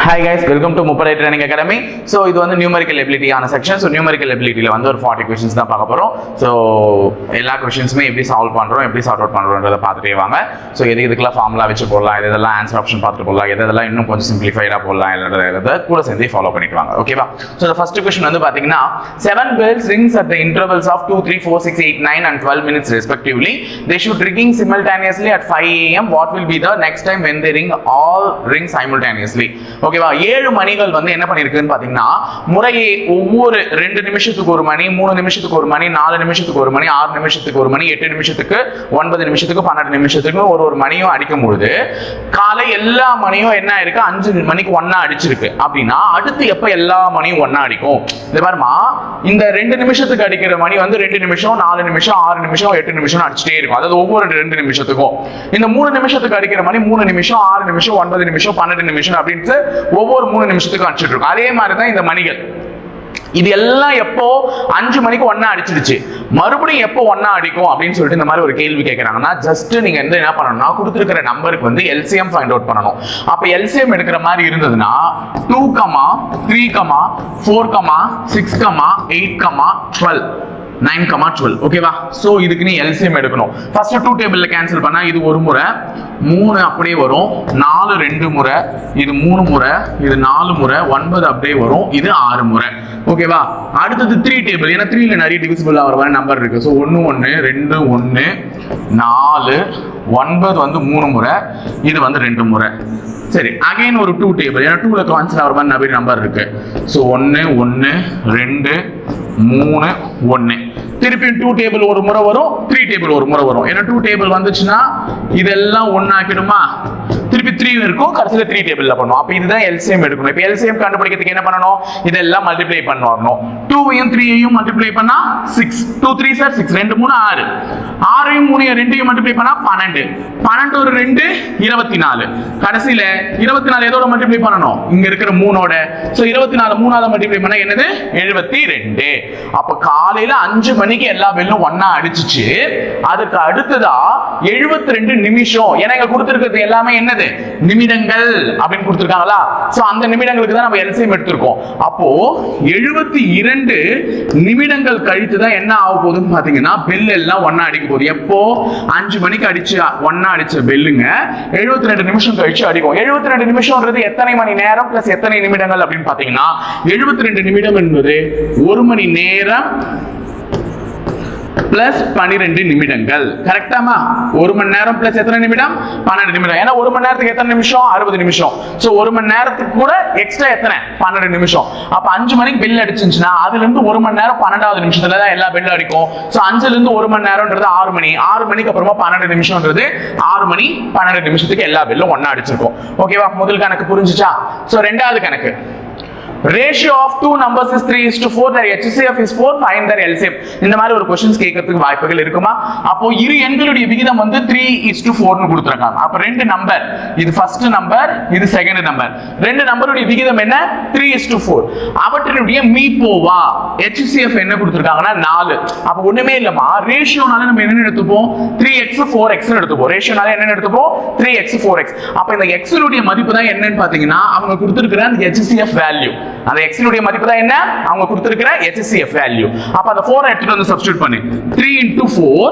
Hi guys, welcome to Mupalai Training Academy. So இது வந்து numerical ability ஆன section. So numerical ability ல வந்து ஒரு 40 questions தான் பார்க்க போறோம். So எல்லா questions-மே எப்படி சால்வ் பண்றோம், எப்படி சார்ட் அவுட் பண்றோம்ன்றத பார்த்துட்டே வாங்க. So இதுக்கெல்லாம் ஃபார்முலா வச்சு போடலாம், இதெல்லாம் ஆன்சர் ஆப்ஷன் பார்த்துட்டு போடலாம், இதெல்லாம் இன்னும் கொஞ்சம் சிம்பிளிஃபைடா போடலாம் இல்லன்றத கூட சேர்ந்து ஃபாலோ பண்ணிட்டு வாங்க. ஓகேவா? So the first question வந்து பாத்தீங்கன்னா 7 bells rings at the intervals of 2, 3, 4, 6, 8, 9 and 12 minutes respectively. They should ringing simultaneously at 5 am. What will be the next time when they ring all ring simultaneously? ஓகேவா? 7 மணிகள் வந்து என்ன பண்ணிருக்குன்னு பாத்தீங்கன்னா முறையே ஒவ்வொரு 2 நிமிஷத்துக்கு ஒரு மணி, 3 நிமிஷத்துக்கு ஒரு மணி, 4 நிமிஷத்துக்கு ஒரு மணி, 6 நிமிஷத்துக்கு ஒரு மணி, 8 நிமிஷத்துக்கு, 9 நிமிஷத்துக்கு, 12 நிமிஷத்துக்கு ஒரு மணியும் அடிக்கும் பொழுது காலை எல்லா மணியும் என்ன ஆயிருக்கு 5 மணிக்கு ஒண்ணா அடிச்சிருக்கு அப்படின்னா அடுத்து எப்ப எல்லா மணியும் ஒண்ணா அடிக்கும்? இந்த பாருமா, இந்த 2 நிமிஷத்துக்கு அடிக்கிற மணி வந்து 2 நிமிஷம், 4 நிமிஷம், 6 நிமிஷம், 8 நிமிஷம் அடிச்சுட்டே இருக்கும். அதாவது ஒவ்வொரு 2 நிமிஷத்துக்கும். இந்த 3 நிமிஷத்துக்கு அடிக்கிற மணி 3 நிமிஷம், 6 நிமிஷம், 9 நிமிஷம், 12 நிமிஷம் அப்படின்னு ஒவ்வொரு 3 நிமிஷத்துக்கு அடிச்சிட்டு இருக்கும். அதே மாதிரி தான் இந்த மணிகள். இது எல்லாம் எப்போ 5 மணிக்கு ஒண்ணா அடிச்சிடுச்சு, மறுபடியும் எப்போ ஒண்ணா அடிக்கும் அப்படின்னு சொல்லிட்டு இந்த மாதிரி ஒரு கேள்வி கேட்கறாங்கன்னா ஜஸ்ட் நீங்க என்ன பண்ணணும்னா கொடுத்துருக்கிற நம்பருக்கு வந்து எல்சிஎம் ஃபைண்ட் அவுட் பண்ணணும். அப்ப எல்சிஎம் எடுக்கிற மாதிரி இருந்ததுன்னா 2, 3, 4, 6, 8, 12 9, 12. ஓகேவா? சோ இதுக்கு நீ எல்சிஎம் எடுக்கணும். ஃபர்ஸ்ட் 2 டேபிள்ல கேன்சல் பண்ணா இது ஒரு முறை, 3 அப்படியே வரும், 4 2 முறை, இது 3 முறை, இது 4 முறை, 9 அப்படியே வரும், இது 6 முறை. ஓகேவா? அடுத்தது 3 டேபிள். ஏன்னா 3ல நிறைய டிவிசிபிள் ஆகிற மாதிரி நம்பர் இருக்கு. சோ 1 1 2 1 4 9 வந்து 3 முறை, இது வந்து 2 முறை. சரி, அகைன் ஒரு 2 டேபிள். ஏன்னா 2ல கேன்சல் ஆகிற மாதிரி நிறைய நம்பர் இருக்கு. சோ 1 1 2 3 1. திருப்பி 2 டேபிள் ஒரு முறை வரும், 3 டேபிள் ஒரு முறை வரும். ஏன்னா 2 டேபிள் வந்துச்சுன்னா இதெல்லாம் ஒண்ணாக்கிடுமா, திருப்பி 3 இருக்கும், கடைசியில 3 டேபிள்ல பண்ணுவோம். அப்ப இதுதான் எல்சிஎம் எடுக்கணும். இப்ப எல்சிஎம் கண்டுபிடிக்கிறதுக்கு என்ன பண்ணணும்? இதெல்லாம் மல்டிப்ளை பண்ணணும். 2ஐயும் 3ஐயும் மல்டிப்ளை பண்ணா 6, 2 3 சார் 6, 2 3 6, 6ஐயும் 3ஐயும் 2ஐயும் மல்டிப்ளை பண்ணா 12, 12 ஒரு 2 24, கடைசியில 24 எதோட மல்டிப்ளை பண்ணணும்? இங்க இருக்கிற 3ஓட. சோ 24 3ஆல மல்டிப்ளை பண்ணா என்னது? 72. அப்ப காலையில 5 மணிக்கு எல்லா பெல்லும் ஒண்ணா அடிச்சிச்சு. அதுக்கு அடுத்ததா 72 நிமிஷம். ஏன்னா இங்க கொடுத்திருக்கிறது எல்லாமே என்னது? நிமிடங்கள் அப்படின்னு கொடுத்திருக்காங்களா? சோ அந்த நிமிடங்களுக்கு தான் நம்ம எல்சிஎம் எடுத்திருக்கோம். அப்போ 72 நிமிடங்கள் கழித்து தான் என்ன ஆக போகுதுன்னு பாத்தீங்கன்னா பெல் எல்லாம் ஒண்ணா அடிக்க போகுது. எப்போ? 5 மணிக்கு அடிச்சு ஒண்ணா அடிச்ச பெல்லுங்க 72 நிமிஷம் கழிச்சு அடிக்கும். 72 நிமிஷம்ன்றது எத்தனை மணி நேரம் பிளஸ் எத்தனை நிமிடங்கள் அப்படின்னு பாத்தீங்கன்னா 72 நிமிடம் என்பது 1 மணி நேரம் பிளஸ் 12 நிமிடங்கள். கரெக்டாமா? 1 மணி நேரம் பிளஸ் எத்தனை நிமிடம்? 12 நிமிடம். ஏன்னா 1 மணி நேரத்துக்கு எத்தனை நிமிஷம்? 60 நிமிஷம். சோ 1 மணி நேரத்துக்கு கூட எக்ஸ்ட்ரா எத்தனை? 12 நிமிஷம். அப்ப 5 மணிக்கு பெல் அடிச்சுச்சுன்னா அதுல இருந்து 1 மணி நேரம் 12வது நிமிஷத்துல தான் எல்லா பெல்லும் அடிக்கும். சோ 5ல இருந்து 1 மணி நேரம்ன்றது 6 மணி, 6 மணிக்கு அப்புறமா 12 நிமிஷம்ன்றது 6 மணி 12 நிமிஷத்துக்கு எல்லா பெல்லும் ஒண்ணா அடிச்சிருக்கும். ஓகேவா? முதல் கணக்கு புரிஞ்சுச்சா? சோ ரெண்டாவது கணக்கு, ratio of two numbers is 3:4, their HCF is 4, find their LCM. இந்த மாதிரி ஒரு क्वेश्चंस கேட்கிறதுக்கு வாய்ப்புகள் இருக்குமா? அப்போ இரு எண்களுடைய விகிதம் வந்து 3:4 னு கொடுத்திருக்காங்க. அப்ப ரெண்டு நம்பர், இது ஃபர்ஸ்ட் நம்பர், இது செகண்ட் நம்பர். ரெண்டு நம்பருடைய விகிதம் என்ன? 3:4. அவற்றினுடைய மீப்போவா HCF என்ன கொடுத்திருக்காங்கன்னா 4. அப்ப ஒண்ணுமே இல்லமா, ரேஷியோனால நம்ம என்ன எடுத்துப்போம்? 3x 4x னு எடுத்துப்போம். ரேஷியோனால என்ன எடுத்துப்போம்? 3x 4x. அப்ப இந்த x உடைய மதிப்பு தான் என்னன்னு பாத்தீங்கன்னா அவங்க கொடுத்திருக்கிற அந்த HCF வேல்யூ. அந்த x உடைய மதிப்பு தான் என்ன? அவங்க கொடுத்திருக்கிற HCF வேல்யூ. அப்ப அந்த 4 எடுத்துட்டு வந்து சப்ஸ்டிட்யூட் பண்ணு. 3 × 4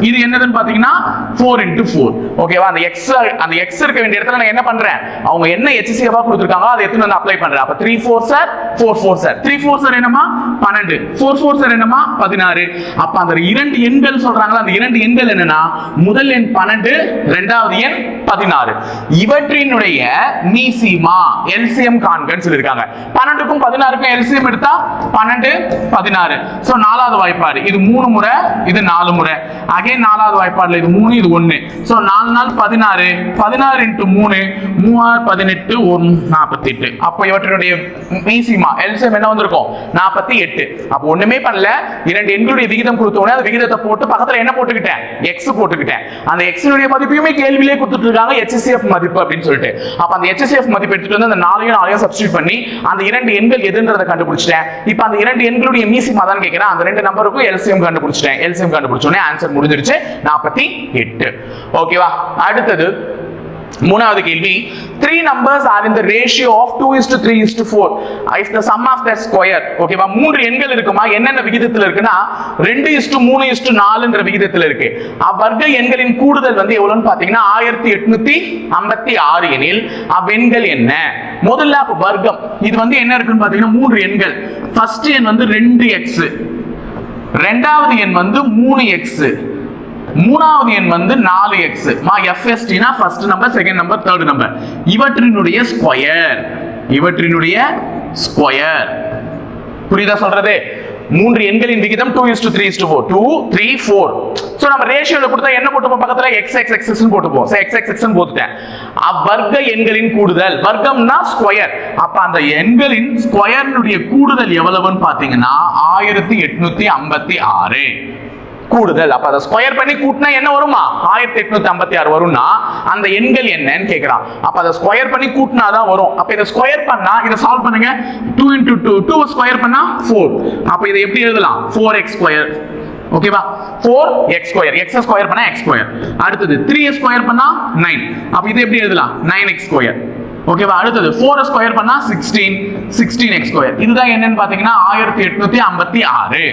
இது என்னதுன்னு பாத்தீங்கன்னா 4 × 4. ஓகேவா? அந்த x இருக்க வேண்டிய இடத்துல நான் என்ன பண்றேன்? அவங்க என்ன HCF கொடுத்திருக்காங்க அதை எடுத்துட்டு வந்து அப்ளை பண்றேன். அப்ப 3 4 சார் 4 4 சார் 3 4 சார் என்னமா 12, 4 4 சார் என்னமா 16. அப்ப அந்த இரண்டு எண்கள் சொல்றாங்களா, அந்த இரண்டு எண்கள் என்னன்னா முதல் எண் 12, இரண்டாவது எண் 16. இவற்றினுடைய மீசிமா எல்சிஎம் காண்கன்னு சொல்லிருக்காங்க. 12க்கும் 16க்கும் எல்சிஎம் எடுத்தா 12 16. சோ நாலாவது வாய்ப்பாடு இது 3 முறை, இது 4 முறை. அகைன் நாலாவது வாய்ப்பாடுல இது 3, இது 1. சோ 4 4 16, 16 × 3 3 18 1 48. அப்ப இவற்றினுடைய மீசிமா எல்சிஎம் என்ன வந்திருக்கும்? 48. அப்ப ஒண்ணுமே பண்ணல, இரண்டு எண்களுடைய விகிதம் கொடுத்தோனே அந்த விகிதத்தை போட்டு பக்கத்துல என்ன போட்டுக்கிட்டேன்? x போட்டுக்கிட்டேன். அந்த x உடைய மதிப்பையுமே கேள்வியிலே கொடுத்துட்டு இருக்காங்க HCF மதிப்பு அப்படின்னு சொல்லிட்டு. அப்ப அந்த HCF மதிப்பு எடுத்துட்டு வந்து அந்த 4ஐயும் சப்ஸ்டிட்யூட் பண்ணி அந்த இரண்டு எண்கள் எதுன்றதை கண்டுபிடிச்சிட்டேன். இப்போ அந்த இரண்டு எண்களுடைய மீசிமா தான் கேட்கிறேன். அந்த ரெண்டு நம்பருக்கும் எல்சிஎம் கண்டுபிடிச்சிட்டேன். எல்சிஎம் கண்டுபிடிச்சோனே ஆன்சர் முடிஞ்சிருச்சு 48. ஓகேவா? அடுத்தது மூணாவது கேள்வி, 3 numbers are in the ratio of 2:3:4 if the sum of their square. ஓகேவா, மூன்று எண்கள் இருக்குமா, என்னென்ன விகிதத்தில் இருக்குன்னா 2:3:4ன்ற விகிதத்தில் இருக்கு. அவ்வர்க்க எண்களின் கூடுதல் வந்து எவ்வளவுன்னு பாத்தீங்கன்னா 1856 எனில் அவ்வெண்கள் என்ன? முதல்ல அப்ப வர்க்கம் இது வந்து என்ன இருக்குன்னு பாத்தீங்கன்னா மூன்று எண்கள். ஃபர்ஸ்ட் எண் வந்து 2x, இரண்டாவது எண் வந்து 3x, மூணாவது எண் வந்து 4x. FST னா first number, second number, third number. இவற்றினுடைய ஸ்கொயர் புரியுதா சொல்றது? மூன்று எண்களின் விகிதம் 2:3:4 2 3 4. சோ நம்ம ரேஷியோல கொடுத்தா என்ன போட்டுப்போம், பக்கத்துல x ன்னு போட்டுப்போம். சோ x ன்னு போட்டுட்டேன். அவ்வர்க்க எண்களின் கூடுதல், வர்க்கம்னா ஸ்கொயர், அப்ப அந்த எண்களின் ஸ்கொயரினுடைய கூடுதல் எவ்வளவுன்னு பாத்தீங்கன்னா 1856 கூடுதல். அப்ப அதை ஸ்கொயர் பண்ணி கூட்டினா என்ன வருமா, 1856 வரும்னா அந்த எண்கள் என்னன்னு கேக்குறான். அப்ப அதை ஸ்கொயர் பண்ணி கூட்டினா தான் வரும். அப்ப இதை ஸ்கொயர் பண்ணா இதை சால்வ் பண்ணுங்க. 2 × 2 2 ஸ்கொயர் பண்ணா 4. அப்ப இதை எப்படி எழுதலாம், 4x ஸ்கொயர். ஓகேவா, 4x ஸ்கொயர், x ஸ்கொயர் பண்ணா x ஸ்கொயர். அடுத்தது 3x ஸ்கொயர் பண்ணா 9. அப்ப இதை எப்படி எழுதலாம், 9x ஸ்கொயர். ஓகேவா, அடுத்தது 4 ஸ்கொயர் பண்ணா 16x ஸ்கொயர். இதுதான் என்னன்னு பாத்தீங்கன்னா 1856.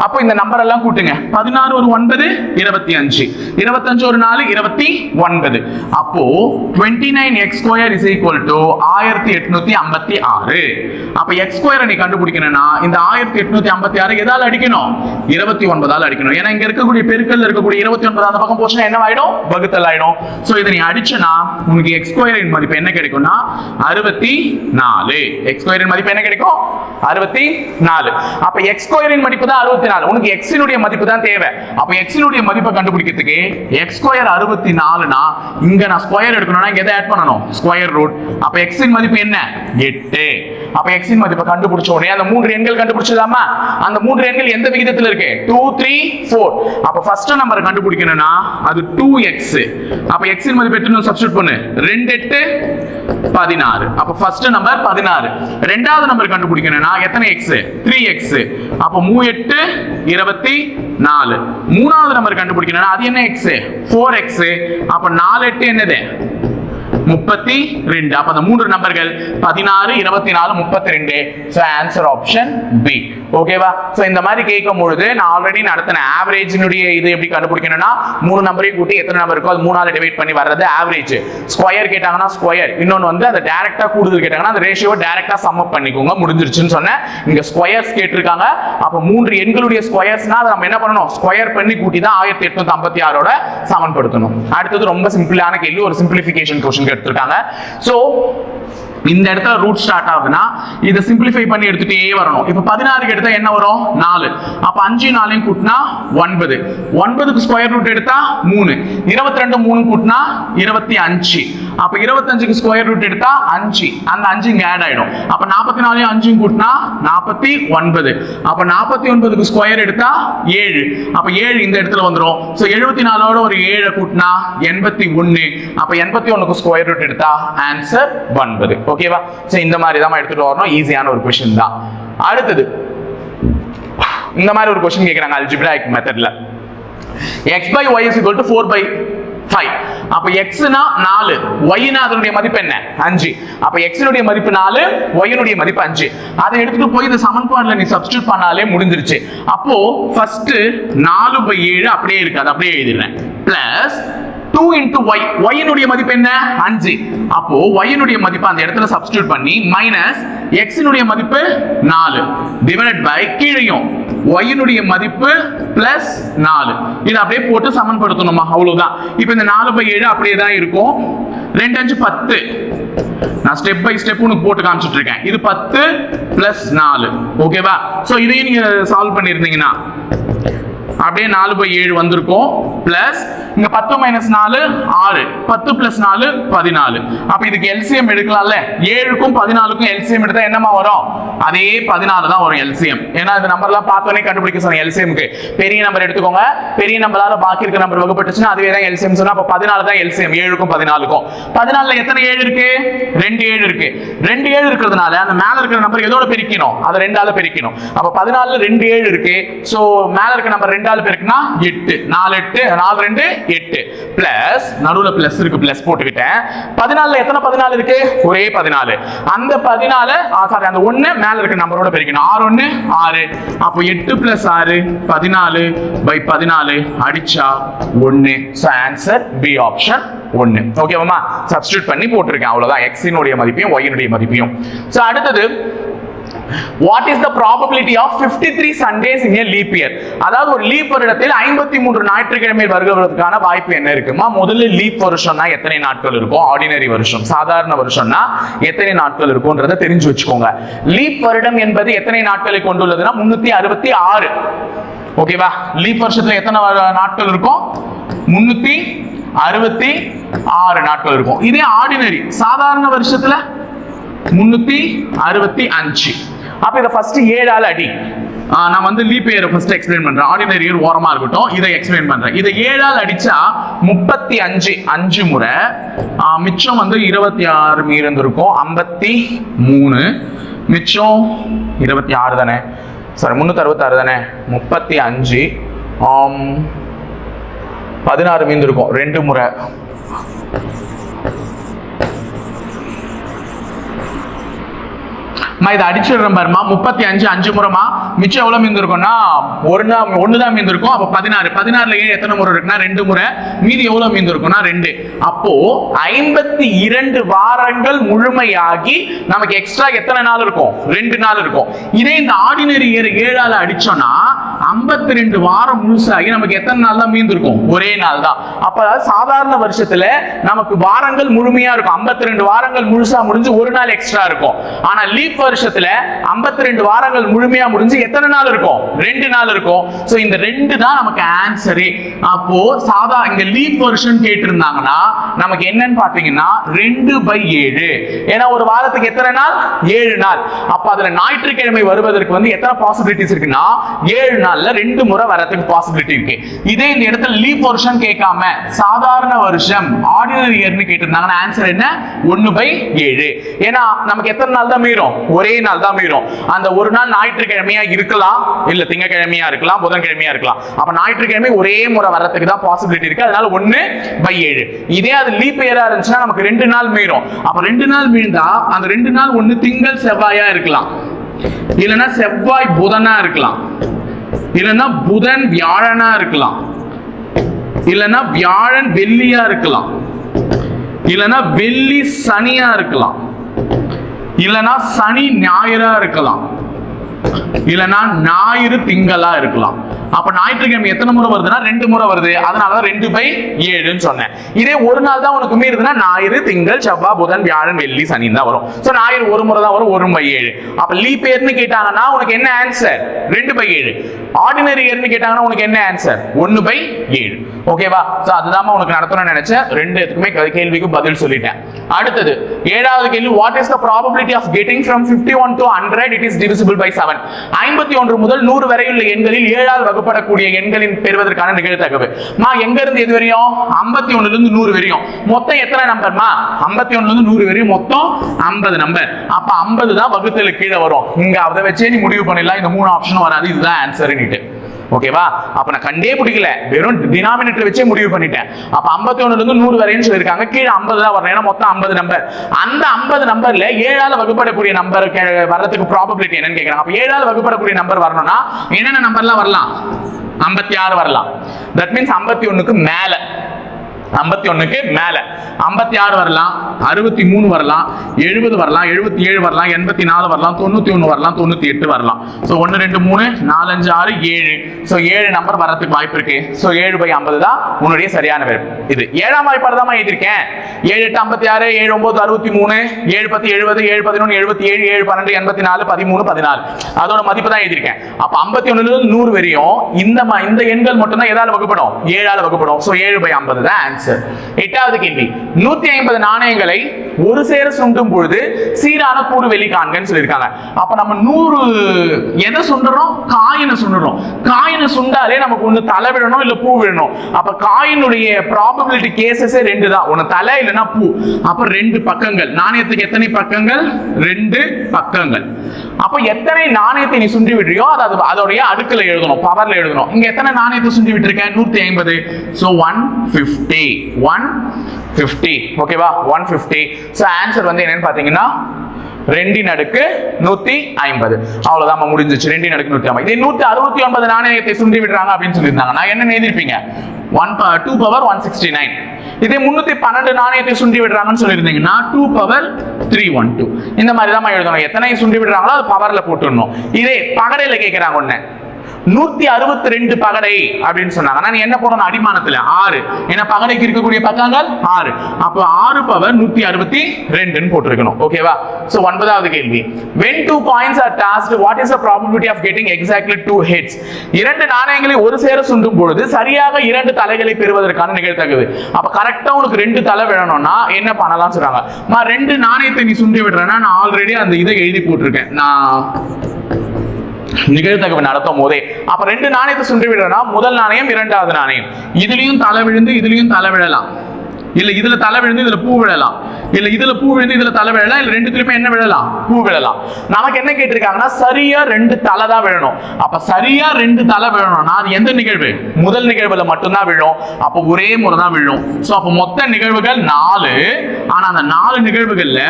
அப்போ இந்த நம்பர் எல்லாம் கூட்டுங்க. 16 ஒரு 9 25, 25 ஒரு 4 29. அப்போ 29x square is equal to 1856. அப்ப x ஸ்கொயரை நீ கண்டுபிடிக்கணும்னா இந்த 1856 எதால அடிக்கணும், 29ஆல அடிக்கணும். ஏன்னா இங்க இருக்கக்கூடிய பெருக்கல்ல இருக்கக்கூடிய 29 அந்த பக்கம் போச்சுன்னா என்ன ஆயிடும், வகுத்தல் ஆயிடும். சோ இதை நீ அடிச்சனா உனக்கு x ஸ்கொயரின் மதிப்பு என்ன கிடைக்கும்னா 64. x ஸ்கொயரின் மதிப்பு என்ன கிடைக்கும், 64. அப்ப x ஸ்கொயரின் மதிப்பு தான் 64. உனக்கு x இனுடைய மதிப்பு தான் தேவை. அப்ப x இனுடைய மதிப்பை கண்டுபிடிக்கிறதுக்கு x ஸ்கொயர் 64னா இங்க நான் ஸ்கொயர் எடுக்கணும்னா இங்க எதை ஆட் பண்ணனும், ஸ்கொயர் ரூட். அப்ப x இன் மதிப்பு என்ன, 8. அப்ப x இன் மதிப்பை கண்டுபிடிச்ச உடனே அந்த மூன்று எண்கள் கண்டுபிடிச்சலாமா, அந்த மூன்று எண்கள் எந்த விகிதத்தில் இருக்கு, 2 3 4. அப்ப ஃபர்ஸ்ட் நம்பரை கண்டுபிடிக்கணும்னா அது 2x. அப்ப x இன் மதிப்பு எத்தனை சப்ஸ்டிட்யூட் பண்ணு, 2 8 16. அப்ப ஃபர்ஸ்ட் நம்பர் 16. இரண்டாவது நம்பர் கண்டுபிடிக்கணும்னா எத்தனை x, 3x. அப்ப 3 8 24. மூணாவது நம்பர் கண்டுபிடிக்கணும்னா அது என்ன x, 4x. அப்ப 4 8 என்னது 32. அப்ப அந்த மூன்று நம்பர்கள் 16 24 32. So answer option B. ஓகேவா, சோ இந்த மாதிரி கேட்கும் பொழுது நான் ஆல்ரெடி நடத்தின ஆவரேஜினுடைய இது எப்படி கண்டுபிடிக்கணும்னா மூணு நம்பரையும் கூட்டி எத்தனை நம்பர் இருக்கோ அது மூணால டிவைட் பண்ணி வர்றது ஆவரேஜ். ஸ்கொயர் கேட்டாங்கன்னா ஸ்கொயர், இன்னொன்னு வந்து அந்த டைரக்டா கூடுதல் கேட்டாங்கன்னா அந்த ரேஷியோ டைரக்டா சம் அப் பண்ணிக்கோங்க, முடிஞ்சிருச்சுன்னு சொன்னேன். இங்க ஸ்கொயர்ஸ் கேட்டிருக்காங்க. அப்ப மூன்று எண்களுடைய ஸ்கொயர்ஸ்னா அதை நம்ம என்ன பண்ணணும், ஸ்கொயர் பண்ணி கூட்டி தான் 1856ஓட சமன்படுத்தணும். அடுத்தது ரொம்ப சிம்பிளான கேள்வி, ஒரு சிம்பிளிஃபிகேஷன் क्वेश्चन எடுத்துட்டாங்க. சோ இந்த இடத்துல ரூட் ஸ்டார்ட் ஆகுதுன்னா இதை சிம்பிளிஃபை பண்ணி எடுத்துட்டே வரணும். இப்போ 16க்கு எடுத்தா என்ன வரும், 4. அப்ப 5 4 கூட்டினா 9. 9க்கு ஸ்கொயர் ரூட் எடுத்தா 3. 22 3 கூட்டினா 25. அப்ப 25க்கு ஸ்கொயர் ரூட் எடுத்தா 5. அந்த 5 இங்க ஆட் ஆயிடும். அப்ப 44 5 கூட்டினா 49. அப்ப 49க்கு ஸ்கொயர் எடுத்தா 7. அப்ப 7 இந்த இடத்துல வந்துரும். சோ 74ஓட ஒரு 7 கூட்டினா 81. அப்ப 81க்கு ஸ்கொயர் ரூட் எடுத்தா ஆன்சர் 9. ஓகேவா, சோ இந்த மாதிரி தான் எடுத்துட்டு வரணும். ஈஸியான ஒரு क्वेश्चन தான். அடுத்தது இந்த மாதிரி ஒரு क्वेश्चन கேக்குறாங்க அல்ஜிப்ராயிக் மெத்தட்ல. x by y is equal to 4/5. அப்ப x னா 4, y னா அதனுடைய மதிப்பு என்ன, 5. அப்ப x னுடைய மதிப்பு 4, y னுடைய மதிப்பு 5. அதை எடுத்துட்டு போய் இந்த சமன்பாடுல நீ சப்ஸ்டிட்யூட் பண்ணாலே முடிஞ்சிருச்சு. அப்போ ஃபர்ஸ்ட் 4/7 அப்படியே இருக்கு, அது அப்படியே எழுதிடுறேன். பிளஸ் 2 into y, y னுடைய மதிப்பு என்ன, 5. அப்போ y னுடைய மதிப்பு அந்த இடத்துல சப்ஸ்டிட்யூட் பண்ணி மைனஸ் x னுடைய மதிப்பு 4 டிவைடட் பை கீழையும் y னுடைய மதிப்பு பிளஸ் 4. இத அப்படியே போட்டு சமன்படுத்தணுமா, அவ்வளவுதான். இப்போ இந்த 4/7 அப்படியே தான் இருக்கும். 2 5 10. நான் ஸ்டெப் பை ஸ்டெப் உங்களுக்கு போட்டு காமிச்சிட்டு இருக்கேன். இது 10 பிளஸ் 4. ஓகேவா, சோ இதையும் நீங்க சால்வ் பண்ணிருந்தீங்கன்னா அப்படியே 4/7 வந்திருக்கும். பிளஸ் இங்க 10 மைனஸ் 4 6, 10 பிளஸ் 4 14. அப்ப இதுக்கு எல்சிஎம் எடுக்கலாம்ல, 7க்கும் 14க்கும் எல்சிஎம் எடுத்தா என்னமா வரும், அதே 14 தான் வரும் எல்சிஎம். ஏன்னா இந்த நம்பர்லாம் பார்த்தோன்னே கண்டுபிடிக்க சொன்ன எல்சிஎம்க்கு பெரிய நம்பர் எடுத்துக்கோங்க. பெரிய நம்பரால பாக்கி இருக்க நம்பர் வகுப்பட்டுச்சுன்னா அதுவே தான் எல்சிஎம் சொன்னா அப்ப 14 தான் எல்சிஎம் 7க்கும் 14க்கும். 14ல எத்தனை 7 இருக்கு, 2 7 இருக்கு. 2 7 இருக்கிறதுனால அந்த மேல இருக்கிற நம்பர் எதோட பெருக்கணும், அதை 2ஆல பெருக்கணும். அப்ப 14ல 2 7 இருக்கு. சோ மேல இருக்க நம்பர் 2 8 பெருக்குனா 8, 4 8 4 2 8 பிளஸ் நடுவுல பிளஸ் இருக்கு, பிளஸ் போட்டுக்கிட்டேன். 14ல எத்தனை 14 இருக்கு? ஒரே 14. அந்த 14 சாரி அந்த 1 மேல இருக்க நம்பரோட பெருக்கணும். 6 1 6. அப்போ 8 + 6 14/14 அடிச்சா 1. So answer B option 1. ஓகேவா? சப்ஸ்டிட்யூட் பண்ணி போட்டுருக்கேன். அவ்வளவுதான். x இனுடைய மதிப்பையும் y இனுடைய மதிப்பையும். சோ அடுத்தது what is the probability of 53 Sundays in a leap year? அதாவது ஒரு லீப் வருடத்தில் 53 ஞாயிற்றுக்கிழமைகள் வருவதற்கான வாய்ப்பு என்ன இருக்குமா? முதல்ல லீப் வருஷம்னா எத்தனை நாட்கள் இருக்கும்? ஆர்டினரி வருஷம், சாதாரண வருஷம்னா எத்தனை நாட்கள் இருக்கும்ன்றதை தெரிஞ்சு வச்சுக்கோங்க. லீப் வருடம் என்பது எத்தனை நாட்களை கொண்டுள்ளதுன்னா 366. ஓகேவா? லீப் வருஷத்துல எத்தனை நாட்கள் இருக்கும்? 366 நாட்கள் இருக்கும். இதே ஆர்டினரி சாதாரண வருஷத்துல 365. அப்ப இத ஃபர்ஸ்ட் 7 ஆல அடி. நான் வந்து லீப் இயர் ஃபர்ஸ்ட் எக்ஸ்பிளைன் பண்றேன். ஆர்டினரி இயர் ஓரமா இருக்கட்டும், இதை எக்ஸ்பிளைன் பண்றேன். இதை 7 ஆல அடிச்சா 35 5 முறை, மிச்சம் வந்து 26 மீறந்து இருக்கும். 53 மிச்சம் 26 தானே, சாரி 366 தானே, 35 16 மீந்து இருக்கும் 2 முறை. இதை அடிச்சிடுறேன் பாருமா. 35 5 முறைமா, மிச்சம் எவ்வளவு மீந்து இருக்கும்னா ஒன்னு தான் மீந்து இருக்கும். அப்ப 16 16ல எத்தனை முறை இருக்குன்னா 2 முறை. மீதி எவ்வளவு மீந்து இருக்கும்னா 2. அப்போ 52 வாரங்கள் முழுமையாகி நமக்கு எக்ஸ்ட்ரா எத்தனை நாள் இருக்கும்? 2 நாள் இருக்கும். இதே இந்த ஆர்டினரி இயர் 7 ஆல அடிச்சோம்னா 52 வாரம் முழுசாகி நமக்கு எத்தனை நாள் தான் மீந்து இருக்கும்? ஒரே நாள் தான். அப்ப சாதாரண வருஷத்துல நமக்கு வாரங்கள் முழுமையா இருக்கும். 52 வாரங்கள் முழுசா முடிஞ்சு ஒரு நாள் எக்ஸ்ட்ரா இருக்கும். ஆனா லீப் வருஷத்துல 52 வாரங்கள் முழுமையா முடிஞ்சு எத்தனை நாள் இருக்கும்? 2 நாள் இருக்கும். சோ இந்த 2 தான் நமக்கு ஆன்சரே. அப்போ சாதா இங்க லீப் வருஷம் கேட்டிருந்தாங்கன்னா நமக்கு என்னன்னு பாத்தீங்கன்னா 2/7. ஏன்னா ஒரு வாரத்துக்கு எத்தனை நாள்? 7 நாள். அப்ப அதுல ஞாயிற்றுக்கிழமை வருவதற்கு வந்து எத்தனை பாசிபிலிட்டிஸ் இருக்குன்னா 7 நாள்ல 2 முறை வரதுக்கு பாசிபிலிட்டி இருக்கு. இதே இந்த இடத்துல லீப் வருஷம் கேட்காம சாதாரண வருஷம் ஆர்டினரி இயர்னு கேட்டிருந்தாங்கன்னா ஆன்சர் என்ன? 1/7. ஏன்னா நமக்கு எத்தனை நாள் தான் மீறும்? ஒரே நாள் தான் மீறும். அந்த ஒரு நாள் ஞாயிற்றுக்கிழமையா இருக்கலாம், இல்ல திங்கக்கிழமையா இருக்கலாம், புதன்கிழமையா இருக்கலாம். அப்ப ஞாயிற்றுக்கிழமை ஒரே முறை வரதுக்கு தான் பாசிபிலிட்டி இருக்கு. அதனால 1/7. இதே அது லீப் இயரா இருந்துச்சுன்னா நமக்கு 2 நாள் மீறும். அப்ப 2 நாள் மீழ்ந்தா அந்த 2 நாள் ஒண்ணு திங்கள் செவ்வாயா இருக்கலாம், இல்லைன்னா செவ்வாய் புதனா இருக்கலாம், இல்லைன்னா புதன் வியாழனா இருக்கலாம், இல்லைன்னா வியாழன் வெள்ளியா இருக்கலாம், இல்லைன்னா வெள்ளி சனியா இருக்கலாம், இல்லனா சனி ஞாயிறா இருக்கலாம், இல்லனா ஞாயிறு திங்களா இருக்கலாம். அப்ப ஞாயிற்றுக்கிழமை எத்தனை முறை வருதுன்னா 2 முறை வருது. அதனாலதான் 2/7 சொன்னேன். இதே ஒரு நாள் தான் உனக்கு மீறுதுன்னா ஞாயிறு திங்கள் செவ்வாய் புதன் வியாழன் வெள்ளி சனி தான் வரும். சோ ஞாயிறு ஒரு முறை தான் வரும், 1/7. அப்ப லீப் இயர்னு கேட்டாங்கன்னா உனக்கு என்ன ஆன்சர்? 2/7. ஆர்டினரி இயர்னு கேட்டாங்கன்னா உனக்கு என்ன ஆன்சர்? 1/7. ஓகேவா? சோ அதுதான் உனக்கு நடத்தணும்னு நினைச்சேன். 2 எதுக்குமே கேள்விக்கு பதில் சொல்லிட்டேன். அடுத்தது 7வது கேள்வி, what is the probability of getting from 51 to 100 it is divisible by 7? 51 முதல் 100 வரையுள்ள எண்களில் 7 ஆல் வகுப்படக்கூடிய எண்களின் பெறுவதற்கான நிகழ்தகவு. எங்க இருந்து எது வரையும்? 51ல இருந்து 100 வரையும். மொத்தம் எத்தனை நம்பர்மா? 51ல இருந்து 100 வரையும் மொத்தம் 50 நம்பர். அப்ப 50 தான் வகுத்தலுக்கு கீழே வரும். இங்க அதை வச்சே நீ முடிவு பண்ணிடலாம். இந்த 3 ஆப்ஷன் வராது, இதுதான் ஆன்சர். ஓகேவா? அப்ப நான் கண்டே பிடிக்கல, வெறும் டினாமினேட்டர் வச்சே முடிவு பண்ணிட்டேன். அப்ப 51ல இருந்து 100 வரைன்னு சொல்லிருக்காங்க. கீழே 50 தான் வரணும். ஏன்னா மொத்தம் 50 நம்பர். அந்த 50 நம்பர்ல 7 ஆல வகுப்படக்கூடிய நம்பர் வரதுக்கு ப்ராபபிலிட்டி என்னன்னு கேக்குறாங்க. அப்ப 7 ஆல வகுப்படக்கூடிய நம்பர் வரணும்னா என்னென்ன நம்பர்லாம் வரலாம்? 56 வரலாம். தட் மீன்ஸ் 51க்கு மேல, 51க்கு மேல 56 வரலாம், 63 வரலாம், 70 வரலாம், 77 வரலாம், 84 வரலாம், 91 வரலாம், 98 வரலாம். சோ 1 2 3 4 5 6 7. சோ 7 நம்பர் வரதுக்கு வாய்ப்பு இருக்கு. சோ 7/50 தான் உன்னுடைய சரியான விடை. இது 7ஆம் வாய்ப்பாடு தான் எழுதியிருக்கேன். 7 8 56, 7 9 63, 7 10 70, 7 11 77, 7 12 84, 13 14. அதோட மதிப்பு தான் எழுதியிருக்கேன். அப்ப 51ல இருந்து 100 வரையும் இந்த எண்கள் மட்டும் தான் எதால வகுப்படும்? 7 ஆல வகுப்படும். சோ 7/50 தான் ஆன்சர். 8வது கேள்வி, 150 நாணயங்களை ஒரு சேர சுண்டும் பொழுது சீரான கூடுவெளி காண்கன்னு சொல்லியிருக்காங்க. அப்ப நம்ம 100 எதை சுண்டுறோம்? காயினை சுண்டுறோம். காயினை சுண்டாலே நமக்கு ஒண்ணு தலை விழணும் இல்ல பூ விழணும். அப்ப காயினுடைய ப்ராபபிலிட்டி கேசஸே 2 தான், ஒன்னு தலை இல்லைன்னா பூ. அப்ப 2 பக்கங்கள். நாணயத்துக்கு எத்தனை பக்கங்கள்? 2 பக்கங்கள். அப்ப எத்தனை நாணயத்தை நீ சுண்டி விடுறியோ அதோடைய அடுக்குல எழுதணும், பவர்ல எழுதணும். இங்க எத்தனை நாணயத்தை சுண்டி விட்டுருக்கேன்? 150. சோ 150. ஓகேவா? 150. சோ ஆன்சர் வந்து என்னன்னு பாத்தீங்கன்னா 2/150. அவ்வளவுதான், முடிஞ்சிச்சு. 2/150. இதே 169 நாணயத்தை சுண்டி விடுறாங்க அப்படின்னு சொல்லியிருந்தாங்க. நான் என்ன எழுதிருப்பீங்க? 2 பவர் 169. இதே 312 நாணயத்தை சுண்டி விடுறாங்கன்னு சொல்லியிருந்தீங்கன்னா 2 பவர் 312. இந்த மாதிரி தான் எழுதணும். எத்தனை சுண்டி விடுறாங்களோ அது பவர்ல போட்டுடணும். இதே பகடையில கேட்கிறாங்க ஒண்ணு 162 பகடை அப்படின்னு சொன்னாங்க. நான் என்ன போடணும்? அடிமானத்துல 6. ஏன்னா பகடைக்கு இருக்கக்கூடிய பக்கங்கள் 6. அப்ப 6 பவர் 162 போட்டுருக்கணும். ஓகேவா? சோ 9வது கேள்வி. When 2 coins are tossed, what is the probability of getting exactly 2 heads? 2 நாணயங்களை ஒரு சேர சுண்டும் பொழுது சரியாக 2 தலைகளை பெறுவதற்கான நிகழ்தகவு. அப்ப கரெக்டா உனக்கு 2 தலை வேணும்னா என்ன பண்ணலாம் சொல்றாங்க. 2 நாணயத்தை நீ சுண்டி விடுறேன்னா நான் ஆல்ரெடி அந்த இதை எழுதி போட்டிருக்கேன். நான் நிகழ்தகவு நடத்தும் போதே அப்ப 2 நாணயத்தை சுண்டி விடுறா, முதல் நாணயம், 2வது நாணயம். இதுலயும் தலை விழுந்து இதுலயும் தலை விழலாம், இல்ல இதுல தலை விழுந்து இதுல பூ விழலாம், இல்ல இதுல பூ விழுந்து இதுல தலை விழலாம், இல்ல ரெண்டுத்துலயுமே என்ன விழலாம்? பூ விழலாம். நமக்கு என்ன கேட்டிருக்காங்கன்னா சரியா 2 தலை தான் விழணும். அப்ப சரியா 2 தலை விழணும்னா அது எந்த நிகழ்வு? முதல் நிகழ்வுல மட்டும்தான் விழும். அப்ப ஒரே முறை தான் விழும். சோ அப்ப மொத்த நிகழ்வுகள் 4. ஆனா அந்த 4 நிகழ்வுகள்ல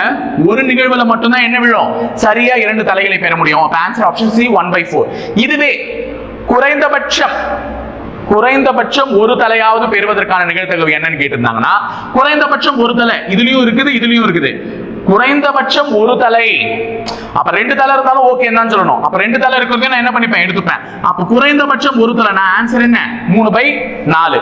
ஒரு நிகழ்வுல மட்டும்தான் என்ன விழும்? சரியா 2 தலைகளை பெற முடியும். அப்ப ஆன்சர் ஆப்ஷன் சி 1/4. இதுவே குறைந்தபட்சம் ஒரு தலையாவது பெறுவதற்கான நிகழ்தகவு என்னன்னு கேட்டிருந்தாங்கன்னா குறைந்தபட்சம் ஒரு தலை இதுலயும் இருக்குது இதுலயும் இருக்குது. குறைந்தபட்சம் ஒரு தலை. அப்ப 2 தலை இருந்தாலும் ஓகே தான் சொல்லணும். அப்ப 2 தலை இருக்கிறது நான் என்ன பண்ணிப்பேன்? எடுத்துப்பேன். அப்ப குறைந்தபட்சம் ஒரு தலை. நான் ஆன்சர் என்ன? 3/4.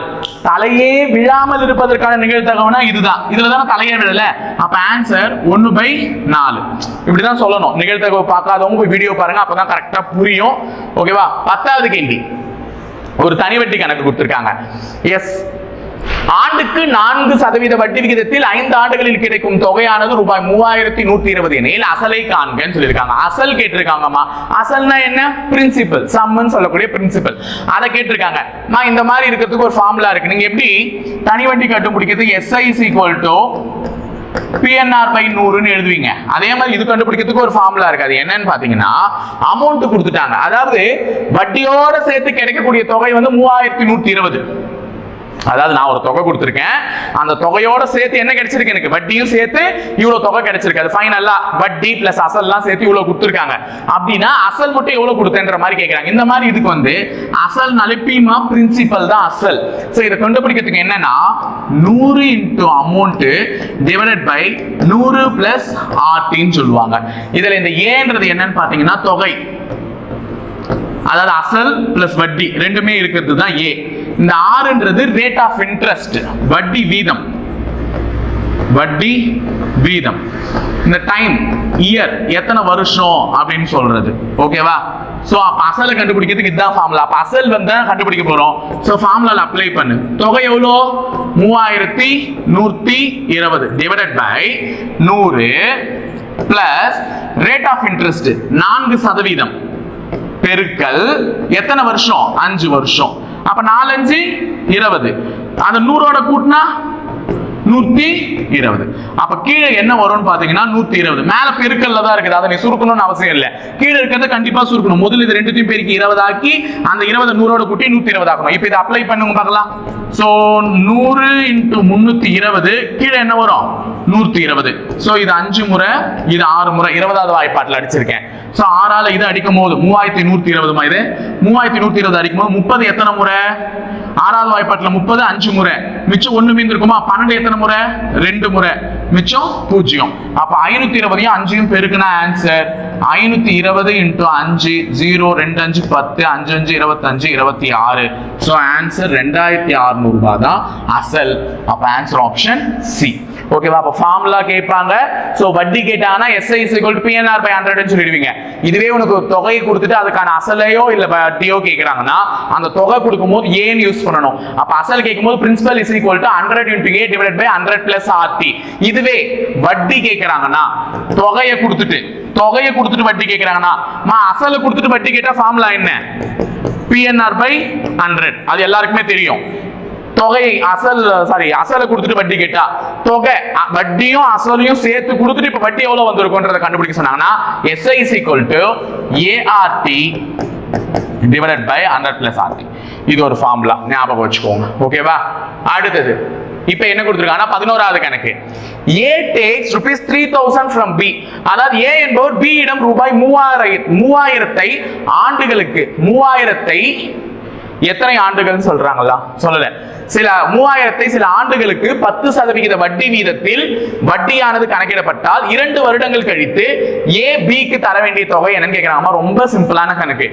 தலையே விழாமல் இருப்பதற்கான நிகழ்தகவுனா இதுதான். இதுல தானே தலையே விழல. அப்ப ஆன்சர் 1/4. இப்படிதான் சொல்லணும். நிகழ்தகவு பார்க்காதவங்க போய் வீடியோ பாருங்க, அப்பதான் கரெக்டா புரியும். ஓகேவா? 10வது கேள்வி. ஒரு தனி வட்டி கணக்கு கொடுத்திருக்காங்க. எஸ், ஆண்டுக்கு 4% வட்டி விகிதத்தில் 5 ஆண்டுகளில் கிடைக்கும் தொகையானது ரூபாய் 3120 எனில் அசலை காண்கன்னு சொல்லியிருக்காங்க. அசல் கேட்டிருக்காங்கம்மா. அசல்னா என்ன? பிரின்சிபல், சம்னு சொல்லக்கூடிய பிரின்சிபல். அதை கேட்டிருக்காங்க. இந்த மாதிரி இருக்கிறதுக்கு ஒரு ஃபார்முலா இருக்கு. நீங்க எப்படி தனி வட்டி கண்டுபிடிக்கிறதுக்கு SI PNR/100 எழுதுவீங்க. அதே மாதிரி இது கண்டுபிடிக்கிறதுக்கு ஒரு ஃபார்முலா இருக்கு. அது என்னன்னு பாத்தீங்கன்னா அமௌண்ட் கொடுத்துட்டாங்க. அதாவது வட்டியோட சேர்த்து கிடைக்கக்கூடிய தொகை வந்து 3120. அதாவது நான் ஒரு தொகை கொடுத்திருக்கேன், அந்த தொகையோட சேர்த்து என்ன கிடைச்சிருக்கு? எனக்கு வட்டியும் சேர்த்து இவ்வளவு தொகை கிடைச்சிருக்கு. அது ஃபைனலா வட்டி பிளஸ் அசல்லாம் சேர்த்து இவ்வளவு கொடுத்திருக்காங்க. அப்படின்னா அசல் மட்டும் எவ்வளவு கொடுத்தேன்ற மாதிரி கேட்கறாங்க. இந்த மாதிரி இதுக்கு வந்து அசல் நலிப்பிமா பிரின்சிபல் தான் அசல். சோ இதை கண்டுபிடிக்கிறதுக்கு என்னன்னா 100 into amount divided by 100 plus ஆர்டின்னு சொல்லுவாங்க. இதுல இந்த ஏன்றது என்னன்னு பாத்தீங்கன்னா தொகை, அதாவது அசல் பிளஸ் வட்டி ரெண்டுமே இருக்கிறது தான் ஏ. இந்த ஆறுன்றது ரேட் ஆஃப் இன்ட்ரெஸ்ட், வட்டி வீதம். இந்த டைம், இயர், எத்தனை வருஷம் அப்படின்னு சொல்றது. ஓகேவா? சோ அப்ப அசலை கண்டுபிடிக்கிறதுக்கு இதுதான் ஃபார்முலா. அப்ப அசல் வந்து கண்டுபிடிக்க போறோம். சோ ஃபார்முலால அப்ளை பண்ணு. தொகை எவ்வளோ? 3120 divided by 100 plus rate of interest 4% பெருக்கல் எத்தனை வருஷம்? 5 வருஷம். அப்ப 4 5 20. அந்த 100ஓட கூட்டினா 120. அப்ப கீழே என்ன வரும்னு பாத்தீங்கன்னா 120. மேல பெருக்கல்ல தான் இருக்குது, அதை நீ சுருக்கணும்னு அவசியம் இல்லை. கீழே இருக்கிறத கண்டிப்பா சுருக்கணும். முதல்ல இது ரெண்டுத்தையும் பெருக்கி 20 ஆக்கி அந்த 20 100ஓட கூட்டி 120 ஆக்கணும். இப்ப இதை அப்ளை பண்ணுங்க பார்க்கலாம். சோ 100 இன்டு 320 கீழே என்ன வரும்? 120. சோ இது 5 முறை, இது 6 முறை 20வது வாய்ப்பாட்டில் அடிச்சிருக்கேன். சோ 6ஆல இது அடிக்கும் போது 3120. இது 3120 அடிக்கும் போது 30 எத்தனை முறை? 6வது வாய்ப்பாட்டில் 30 5 முறை. மிச்சம் 1 மீந்து இருக்குமா? 12 எத்தனை முறை? 2 முறை. மிச்சம் 0. அப்ப 520 5 பெருக்குனா ஆன்சர் 520 இன்டு 5 0 2 5 10 5 5 25 26. சோ ஆன்சர் 2600 ரூபாய் தான் அசல். அப்ப ஆன்சர் ஆப்ஷன் சி. ஓகேவா? அப்ப ஃபார்முலா கேட்பாங்க. சோ வட்டி கேட்டாங்கன்னா SI is equal to PNR by 100 ன்னு சொல்லிடுவீங்க. இதுவே உனக்கு தொகையை கொடுத்துட்டு அதுக்கான அசலையோ இல்ல வட்டியோ கேக்குறாங்கன்னா அந்த தொகை கொடுக்கும்போது ஏன்னு யூஸ் பண்ணணும். அப்ப அசல் கேட்கும்போது principal is equal to 100 into A divided by 100 plus RT. இதுவே வட்டி கேக்குறாங்கன்னா தொகையை கொடுத்துட்டு வட்டி கேக்குறாங்கன்னா அசலை கொடுத்துட்டு வட்டி கேட்டா ஃபார்முலா என்ன? PNR by 100. அது எல்லாருக்குமே தெரியும். தொகை அசலை கொடுத்துட்டு வட்டி கேட்டா தொகை வட்டியும் அசலையும் சேர்த்து கொடுத்துட்டு இப்ப வட்டி எவ்வளவு வந்திருக்கும்ன்றத கண்டுபிடிக்க சொன்னாங்கன்னா SI is equal to ART divided by 100 plus RT. இது ஒரு ஃபார்முலா, ஞாபகம் வச்சுக்கோங்க. ஓகேவா? அடுத்தது இப்ப என்ன கொடுத்திருக்காங்கன்னா 11வது கணக்கு. A takes rupees 3000 from B. அதாவது A என்பவர் B இடம் ரூபாய் 3000 ஆண்டுகளுக்கு 3000 எத்தனை ஆண்டுகள் சொல்றாங்களா? சொல்லல. 3000 சில ஆண்டுகளுக்கு 10% வட்டி வீதத்தில் வட்டியானது கணக்கிடப்பட்டால் 2 வருடங்கள் கழித்து A B க்கு தர வேண்டிய தொகை என்னன்னு கேக்குறாங்க. ரொம்ப சிம்பிளான கணக்கு.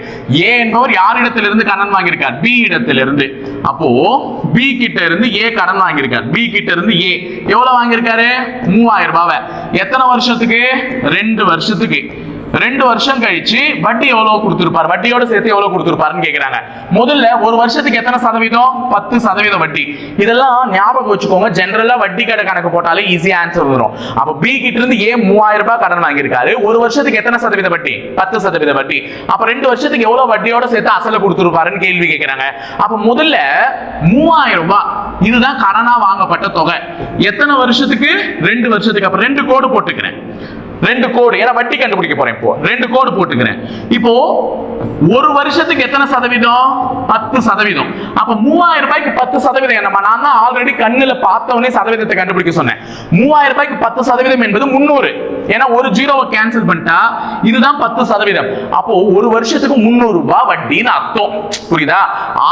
A என்பவர் யாரிடத்திலிருந்து கடன் வாங்கியிருக்கார்? B இடத்திலிருந்து. அப்போ B கிட்ட இருந்து A கடன் வாங்கியிருக்கார். B கிட்ட இருந்து A எவ்வளவு வாங்கியிருக்காரு? 3000 ரூபாய். எத்தனை வருஷத்துக்கு? 2 வருஷத்துக்கு. 2 வருஷம் கழிச்சு வட்டி எவ்வளவு கொடுத்திருப்பார்? வட்டியோட சேர்த்து எவ்வளவு கொடுத்திருப்பாருன்னு கேக்குறாங்க. முதல்ல ஒரு வருஷத்துக்கு எத்தனை சதவீதம்? 10% வட்டி. இதெல்லாம் ஞாபகம் வச்சுக்கோங்க. ஜெனரலா வட்டி கணக்கு போட்டாலே ஈஸியா ஆன்சர் வரும். அப்ப B கிட்ட இருந்து A 3000 ரூபாய் கடன் வாங்கியிருக்காரு. ஒரு வருஷத்துக்கு எத்தனை சதவீத வட்டி? 10% வட்டி. அப்ப 2 வருஷத்துக்கு எவ்வளவு வட்டியோட சேர்த்து அசல கொடுத்திருப்பாருன்னு கேள்வி கேக்குறாங்க. அப்ப முதல்ல 3000 ரூபாய் இதுதான் கடனா வாங்கப்பட்ட தொகை. எத்தனை வருஷத்துக்கு? 2 வருஷத்துக்கு. அப்ப 2 கோடு போட்டுக்கிறேன். 2 கோடு, ஏன்னா வட்டி கண்டுபிடிக்க போறேன். இப்போ 2 கோடு போட்டுக்கிறேன். இப்போ ஒரு வருஷத்துக்கு எத்தனை சதவீதம்? 10%. அப்ப 3000 ரூபாய்க்கு 10% என்னமா? நான் தான் ஆல்ரெடி கண்ணுல பார்த்தவனே சதவீதத்தை கண்டுபிடிக்க சொன்னேன். 3000 ரூபாய்க்கு 10% என்பது 300. ஏன்னா ஒரு ஜீரோவை கேன்சல் பண்ணிட்டா இதுதான் 10%. அப்போ ஒரு வருஷத்துக்கு 300 ரூபாய் வட்டின்னு அர்த்தம். புரியுதா?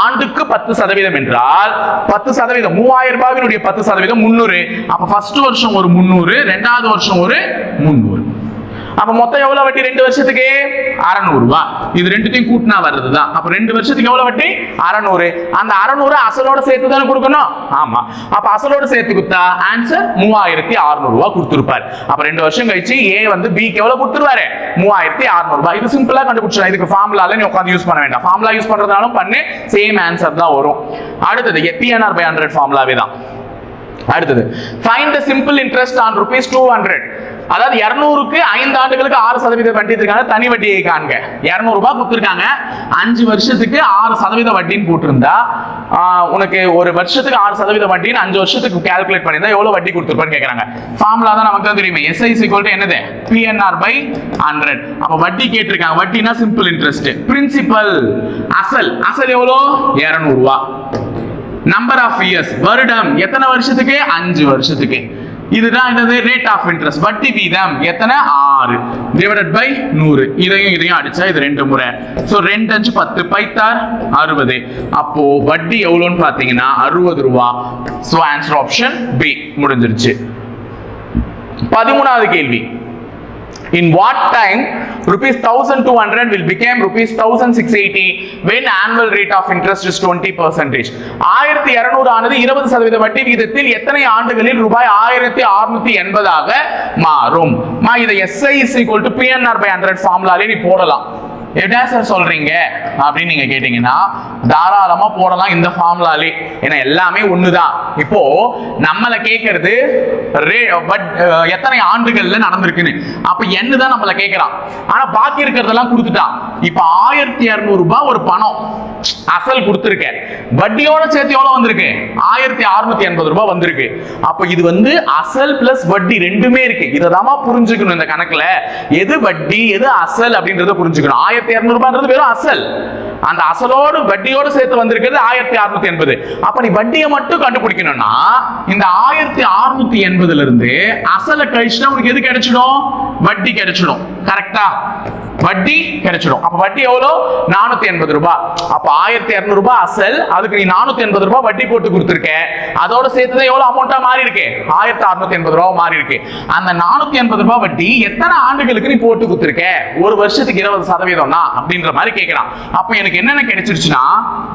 ஆண்டுக்கு 10% என்றால் 10%, 3000 ரூபாயினுடைய 10% 300. அப்ப ஃபர்ஸ்ட் வருஷம் ஒரு 300, ரெண்டாவது வருஷம் ஒரு 300. அப்ப மொத்தம் எவ்வளவு வட்டி? 2 வருஷத்துக்கு 600 ரூபாய். இது ரெண்டுத்தையும் கூட்டினா வருதுதான். அப்ப 2 வருஷத்துக்கு எவ்வளவு வட்டி? 600. அந்த 600 அசலோட சேர்த்து தானே கொடுக்கணும். ஆமா. அப்ப அசலோட சேர்த்து கொடுத்தா ஆன்சர் 3600 ரூபாய் கொடுத்திருப்பார். அப்ப 2 வருஷம் கழிச்சு A வந்து B க்கு எவ்வளவு கொடுத்துருவாரு? 3600 ரூபாய். இது சிம்பிளா கண்டுபிடிச்சலாம். இதுக்கு ஃபார்முலால நீ உட்கார்ந்து யூஸ் பண்ண வேண்டாம். ஃபார்முலா யூஸ் பண்றதாலும் பண்ணு, சேம் ஆன்சர் தான் வரும். அடுத்தது PNR by 100 ஃபார்முலாவே தான். அடுத்தது find the simple interest on rupees 200. அதாவது 200க்கு 5 ஆண்டுகளுக்கு 6% வட்டி இருக்காங்க. தனி வட்டியை காண்க. 200 ரூபாய் கொடுத்திருக்காங்க. 5 வருஷத்துக்கு 6% வட்டின்னு போட்டிருந்தா உனக்கு ஒரு வருஷத்துக்கு 6% வட்டின்னு 5 வருஷத்துக்கு கால்குலேட் பண்ணிருந்தா எவ்வளவு வட்டி கொடுத்திருப்பான்னு கேக்குறாங்க. ஃபார்முலா தான் நமக்கு தான் தெரியுமே. SI is equal to என்னது? PNR by 100. அப்ப வட்டி கேட்டிருக்காங்க. வட்டினா சிம்பிள் இன்ட்ரெஸ்ட். பிரின்சிபல் அசல் எவ்வளவு? 200 ரூபாய். நம்பர் ஆஃப் இயர்ஸ் வருடம் எத்தனை வருஷத்துக்கு? 5 வருஷத்துக்கு. இதுதான் என்னது? ரேட் ஆஃப் இன்ட்ரெஸ்ட் வட்டி வீதம் எத்தனை? 6 டிவைடட் பை 100. இதையும் அடிச்சா இது 2 முறை. சோ 2 5 10 பைத்தார் 60. அப்போ வட்டி எவ்வளவுன்னு பாத்தீங்கன்னா 60 ரூபாய். சோ ஆன்சர் ஆப்ஷன் B முடிஞ்சிருச்சு. 13வது கேள்வி. In what time rupees 1200 will become rupees 1680 when annual rate of interest is 20%? 1200 ஆனது 20% வட்டி விகிதத்தில் எத்தனை ஆண்டுகளில் ரூபாய் 1680 ஆக மாறும்? இதை SI is equal to PNR by 100 ஃபார்முலாலே நீ போடலாம். என்ன சார் சொல்றீங்க அப்படின்னு நீங்க கேட்டீங்கன்னா தாராளமா போடலாம் இந்த ஃபார்முலாலே. ஏன்னா எல்லாமே ஒண்ணுதான். இப்போ நம்மள கேக்குறது எத்தனை ஆண்டுகள்ல நடந்திருக்குன்னு. அப்ப என்னதான் நம்மள கேக்குறான். ஆனா பாக்கி இருக்கிறதெல்லாம் கொடுத்துட்டான். இப்ப 1200 ரூபாய் ஒரு பணம் அசல் கொடுத்திருக்க. வட்டியோட சேர்த்து எவ்வளவு வந்திருக்கு? 1680 ரூபாய் வந்திருக்கு. அப்ப இது வந்து அசல் பிளஸ் வட்டி ரெண்டுமே இருக்கு. இததான் புரிஞ்சுக்கணும் இந்த கணக்குல. எது வட்டி எது அசல் அப்படின்றத புரிஞ்சுக்கணும். 1200 ரூபாய்ன்றது வெறும் அசல். அந்த அசலோடு வட்டியோடு சேர்த்து வந்திருக்கிறது 1680. அப்ப நீ வட்டியை மட்டும் கண்டுபிடிக்கணும்னா இந்த 1680ல இருந்து அசலை கழிச்சுனா உனக்கு எது கிடைச்சிடும்? வட்டி கிடைச்சிடும். கரெக்டா? வட்டி கிடைச்சிடும். அப்ப வட்டி எவ்வளவு? 480 ரூபாய். அப்ப 1200 ரூபாய் அசல், அதுக்கு நீ 480 ரூபாய் வட்டி போட்டு கொடுத்திருக்க. அதோட சேர்த்து எவ்வளவு அமௌண்டா மாறி இருக்கு? 1680 ரூபாய் மாறி இருக்கு. அந்த 480 ரூபாய் வட்டி எத்தனை ஆண்டுகளுக்கு நீ போட்டு கொடுத்திருக்க? ஒரு வருஷத்துக்கு 20% தான் அப்படின்ற மாதிரி கேட்கிறான். அப்ப எனக்கு என்னென்ன கிடைச்சிருச்சுன்னா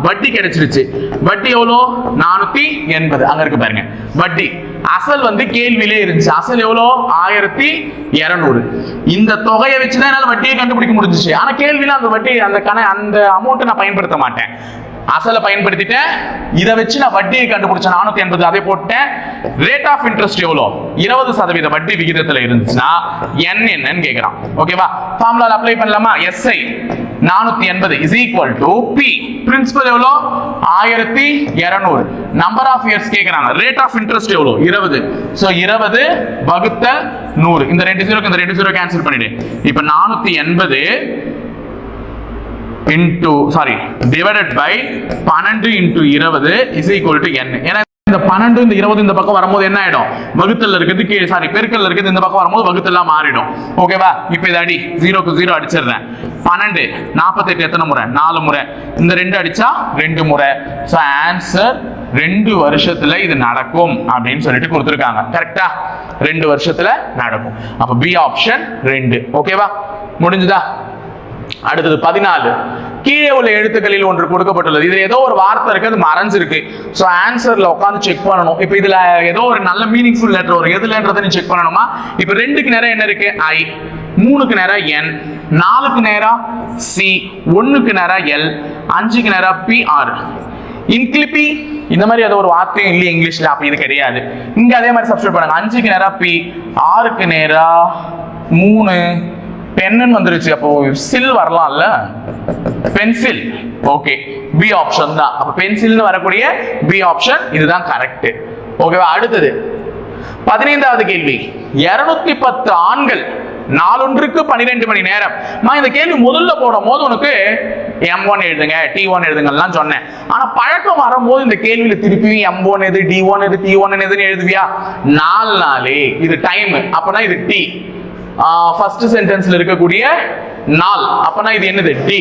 வட்டி கிடைச்சிருச்சு. வட்டி எவ்வளவு? 480. அங்க இருக்கு பாருங்க வட்டி. அசல் வந்து கேள்வியிலே இருந்துச்சு. அசல் எவ்வளோ? 1200. இந்த தொகையை வச்சுதான் என்னால வட்டியை கண்டுபிடிக்க முடிஞ்சிச்சு. ஆனா கேள்வியில அந்த வட்டி அந்த அமௌண்ட் நான் பயன்படுத்த மாட்டேன். அசலை பயன்படுத்திட்டேன், இதை வச்சு நான் வட்டியை கண்டுபிடிச்சேன் 480, அதை போட்டேன். ரேட் ஆஃப் இன்ட்ரெஸ்ட் எவ்வளோ? 20% வட்டி விகிதத்தில் இருந்துச்சுன்னா n என்னன்னு கேட்கிறான். ஓகேவா? ஃபார்முலா அப்ளை பண்ணலாமா? SI 480 is equal to P. Principal எவ்வளோ? 1200. நம்பர் ஆஃப் இயர்ஸ் கேட்கறாங்க. ரேட் ஆஃப் இன்ட்ரெஸ்ட் எவ்வளோ? 20. ஸோ 20 வகுத்தல் 100. இந்த 2 0 இந்த 2 0 கேன்சல் பண்ணிடு. இப்போ 480 divided by 12 into 20 is equal to n. ஏன்னா இந்த 12 இந்த 20 இந்த பக்கம் வரும்போது என்ன ஆயிடும்? வகுத்தல்ல இருக்குது பெருக்கல்ல இருக்குது இந்த பக்கம் வரும்போது வகுத்தல்லாம் மாறிடும். ஓகேவா? இப்போ இத அடி 0 க்கு 0 அடிச்சிடுறேன். 12 48 எத்தனை முறை? 4 முறை. இந்த 2 அடிச்சா 2 முறை. சோ ஆன்சர் 2 வருஷத்துல இது நடக்கும் அப்படின்னு சொல்லிட்டு கொடுத்திருக்காங்க. கரெக்ட்டா? 2 வருஷத்துல நடக்கும். அப்ப பி ஆப்ஷன் 2. ஓகேவா? முடிஞ்சதா? அடுத்தது 14. கீழே உள்ள எழுத்துக்களில் ஒன்று கொடுக்கப்பட்டுள்ளது. இதுல ஏதோ ஒரு வார்த்தை இருக்கு, அது மறைஞ்சிருக்கு. சோ ஆன்சர்ல உட்காந்து செக் பண்ணணும். இப்போ இதுல ஏதோ ஒரு நல்ல மீனிங்ஃபுல் லெட்டர் ஒரு எதுலன்றதை நீ செக் பண்ணணுமா? இப்போ 2க்கு நேரா என்ன இருக்கு? I, 3க்கு நேரா N, 4க்கு நேரா C, 1க்கு நேரா L, 5க்கு நேரா P, R. இன்கிளிப்பி இந்த மாதிரி ஏதோ ஒரு வார்த்தையும் இல்லையே இங்கிலீஷ்ல, அப்ப இது கிடையாது. இங்க அதே மாதிரி சப்ஸ்டிட்யூட் பண்ணுங்க. 5க்கு நேரா P, 6க்கு நேரா 3, பென்னு வந்துருச்சு. அப்போ சில் வரலாம்ல, பென்சில். ஓகே, பி ஆப்ஷன் தான். அப்ப பென்சில்னு வரக்கூடிய பி ஆப்ஷன் இதுதான் கரெக்ட். ஓகேவா? அடுத்தது 15வது கேள்வி. 210 ஆண்கள் நாளொன்றுக்கு 12 மணி நேரம். இந்த கேள்வி முதல்ல போடும் போது உனக்கு M1 எழுதுங்க, T1 எழுதுங்கலாம் சொன்னேன். ஆனா பழக்கம் வரும்போது இந்த கேள்வியில திருப்பி M1 எது, D1 எது, T1 எதுன்னு எழுதுவியா? 4 நாளே இது டைம். அப்பனா இது T. ஃபர்ஸ்ட் சென்டென்ஸ்ல இருக்கக்கூடிய நாள், அப்பனா இது என்னது? டி.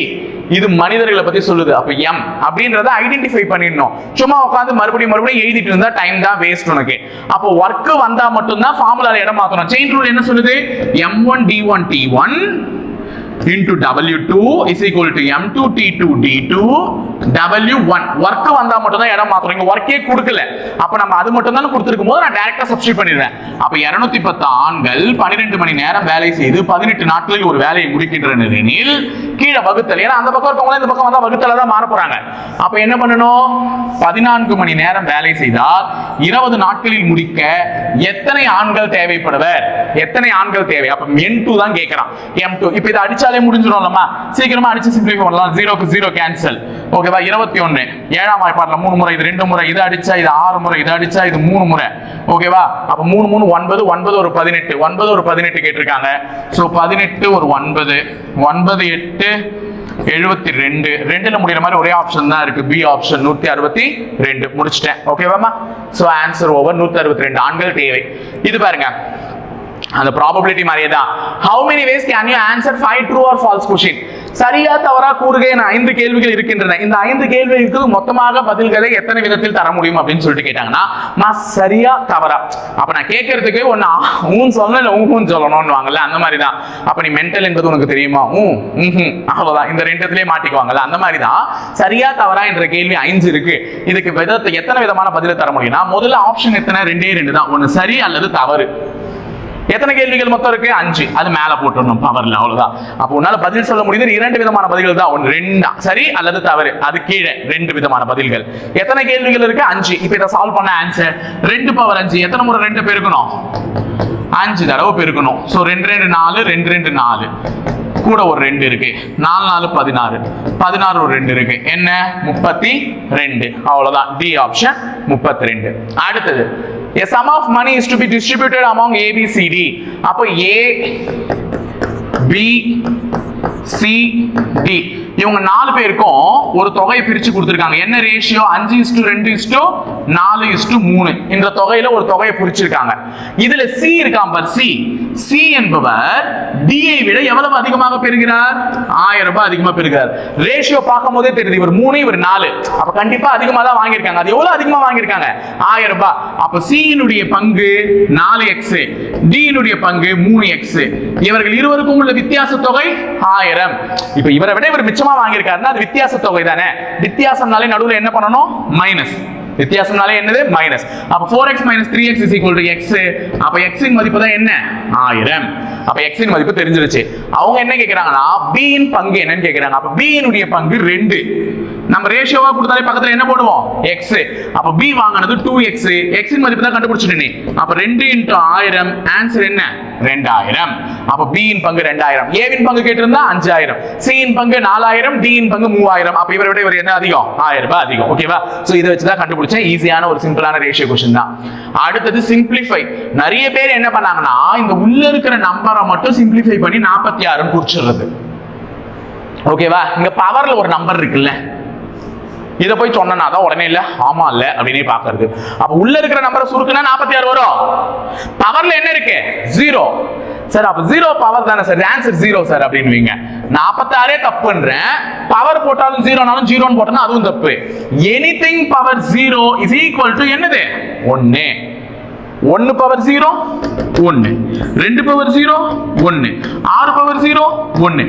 இது மனிதர்களை பத்தி சொல்லுது. அப்ப M அப்படின்றத ஐடென்டிஃபை பண்ணிடணும். சும்மா உட்காந்து மறுபடியும் எழுதிட்டு இருந்தா டைம் தான் வேஸ்ட் உனக்கு. அப்போ ஒர்க் வந்தா மட்டும் தான் ஃபார்முலால இடம் மாத்தணும். செயின் ரூல் என்ன சொல்லுது? M1 D1 T1 into W2 is equal to M2 T2 D2 W1. Work வந்தா மட்டும் தான் இடம் மாத்தணும். இங்க ஒர்க்கே கொடுக்கல. அப்ப நம்ம அது மட்டும் தான் கொடுத்திருக்கும் போது நான் டைரக்டா சப்ஸ்டிட்யூட் பண்ணிடுறேன். அப்ப 210 ஆண்கள் 12 மணி நேரம் வேலை செய்து 18 நாட்களில் ஒரு வேலையை முடிக்கின்றனர் எனில் கீழே வகுத்தல். ஏன்னா அந்த பக்கம் இருக்கவங்க இந்த பக்கம் வந்தா வகுத்தல தான் மாற போறாங்க. அப்ப என்ன பண்ணணும்? 14 மணி நேரம் வேலை செய்தால் 20 நாட்களில் முடிக்க எத்தனை ஆண்கள் தேவைப்படுவர்? எத்தனை ஆண்கள் தேவை? அப்ப N2 தான் கேட்கறான். M2 இப்ப இத அடிச்சாலே முடிஞ்சிடும்லமா. சீக்கிரமா அடிச்சு சிம்பிளிஃபை பண்ணலாம். 0 க்கு 0 கேன்சல். ஓகேவா? 21 7ஆம் வாய்ப்பாடுல 3 முறை, இது 2 முறை, இது அடிச்சா இது 6 முறை, இது அடிச்சா இது 3 முறை. ஓகேவா? அப்ப 3 3 9, 9 ஒரு 18, 9 ஒரு 18 கேட்டிருக்காங்க. சோ 18 ஒரு 9, 9 8 72. 2ல முடியற மாதிரி ஒரே ஆப்ஷன் தான் இருக்கு. B option 162. முடிச்சிட்டேன். ஓகேவாமா? So answer over. 162 ஆண்கள் தேவை. இது பாருங்க, அந்த ப்ராபபிலிட்டி மாதிரியே தான். How many ways can you answer 5 true or false question? சரியா தவறா கூறுக என 5 கேள்விகள் இருக்கின்றன. இந்த 5 கேள்விகளுக்கு மொத்தமாக பதில்களை எத்தனை விதத்தில் தர முடியும் அப்படின்னு சொல்லிட்டு கேட்டாங்கன்னா, நான் சரியா தவறா, அப்ப நான் கேட்கறதுக்கு ஒன்னு ஊன் சொல்லணும் இல்ல ஊன்னு சொல்லணும்னு வாங்கல, அந்த மாதிரி தான். அப்ப நீ மென்டல் என்பது உனக்கு தெரியுமா? அவ்வளவுதான். இந்த 2த்திலே மாட்டிக்குவாங்கல்ல, அந்த மாதிரி தான். சரியா தவறா என்ற கேள்வி 5 இருக்கு. இதுக்கு எத்தனை விதமான பதில தர முடியும்னா, முதல்ல ஆப்ஷன் எத்தனை? 2 தான். ஒன்னு சரி அல்லது தவறு. எத்தனை கேள்விகள் மொத்தம் இருக்கு? 5. அது மேல போட்டுறணும் பவர்ல, அவ்வளவுதான். அப்போ உன்னால பதில் சொல்ல முடியுது 2 விதமான பதில்கள் தான். ஒன்று 2 சரி அல்லது தவறு. அது கீழே 2 விதமான பதில்கள். எத்தனை கேள்விகள் இருக்கு? 5. இப்போ இதை சால்வ் பண்ண ஆன்சர் 2 பவர் 5. எத்தனை முறை 2 பெருக்கணும்? 5 தடவை பெருக்கணும். சோ 2 2 4, 2 2 4, கூட ஒரு 2 இருக்கு. 4 4 16, 16 ஒரு 2 இருக்கு. என்ன? 32. அவ்வளவுதான். D option 32. அடுத்தது, a sum of money is to be distributed among A, B, C, D. அப்போ A, B, C, D இவங்க 4 பேருக்கும் ஒரு தொகையை பிரிச்சு கொடுத்திருக்காங்க. என்ன ரேஷியோ? 5:2:4:3 இந்த தொகையில ஒரு தொகையை பிரிச்சிருக்காங்க. இதுல C இருக்கான் பார், C என்பவர் D ஐ விட எவ்வளவு அதிகமாக பெறுகிறார்? 1000 ரூபாய் அதிகமா பெறுகிறார். ரேஷியோ பார்க்கும் போதே தெரியுது, இவர் 3 இவர் 4. அப்ப கண்டிப்பா அதிகமா தான் வாங்கியிருக்காங்க. அது எவ்வளவு அதிகமா வாங்கியிருக்காங்க? 1000 ரூபாய். அப்ப C இனுடைய பங்கு 4x, D இனுடைய பங்கு 3x. இவர்கள் இருவருக்கும் உள்ள வித்தியாச தொகை 1000. இப்ப இவரை விட இவர் மிச்சமா வாங்கியிருக்காருன்னா அது வித்தியாச தொகை தானே. வித்தியாசம்னாலே நடுவுல என்ன பண்ணணும்? மைனஸ். வித்தியாசம்னாலே என்னது மைனஸ். அப்ப 4x - 3x = x. அப்ப x இன் மதிப்பு தான் என்ன 1000. அப்ப x இன் மதிப்பு தெரிஞ்சிருச்சு. அவங்க என்ன கேக்குறாங்கன்னா b இன் பங்கு என்னன்னு கேக்குறாங்க. அப்ப b இனுடைய பங்கு 2. நம்ம ரேஷியோவா கொடுத்தாலே பக்கத்துல என்ன போடுவோம் x. அப்ப b வாங்குனது 2x. x இன் மதிப்பு தான் கண்டுபிடிச்சிட்டேனே. அப்ப 2 × 1000 ஆன்சர் என்ன 2000. அப்ப b இன் பங்கு 2000. a இன் பங்கு கேட்டிருந்தா 5000. c இன் பங்கு 4000. d இன் பங்கு 3000. அப்ப இவரை விட இவர் என்ன அதிகம் 1000 ரூபாய் அதிகம். ஓகேவா? சோ இத வச்சு தான் கண்டுபிடிச்சேன். ஈஸியான ஒரு சிம்பிளான ரேஷியோ क्वेश्चन தான். அடுத்து சிம்பிளிஃபை. நிறைய பேர் என்ன பண்ணாங்கன்னா இந்த உள்ள இருக்கிற நம்பரை மட்டும் சிம்பிளிஃபை பண்ணி 46 ன்னு குறிச்சிடுறது. ஓகேவா? இங்க பவர்ல ஒரு நம்பர் இருக்குல்ல, இத போய் சொன்னா தான் உடனே இல்ல ஆமா இல்ல அப்படினே பாக்குறது. அப்ப உள்ள இருக்கிற நம்பரை சுருக்குனா 46 வரும். பவர்ல என்ன இருக்கு 0. சார் அப்ப 0 பவர் தானே சார், ஆன்சர் 0 சார் அப்படின்னுவீங்க. 46 தப்புன்றேன். பவர் போட்டாலும் 0னாலும் 0ன்னு போட்டா அதுவும் தப்பு. எனிதிங் பவர் 0 = என்னது 1. 1 பவர் 0 1, 2 பவர் 0 1, 6 பவர் 0 1.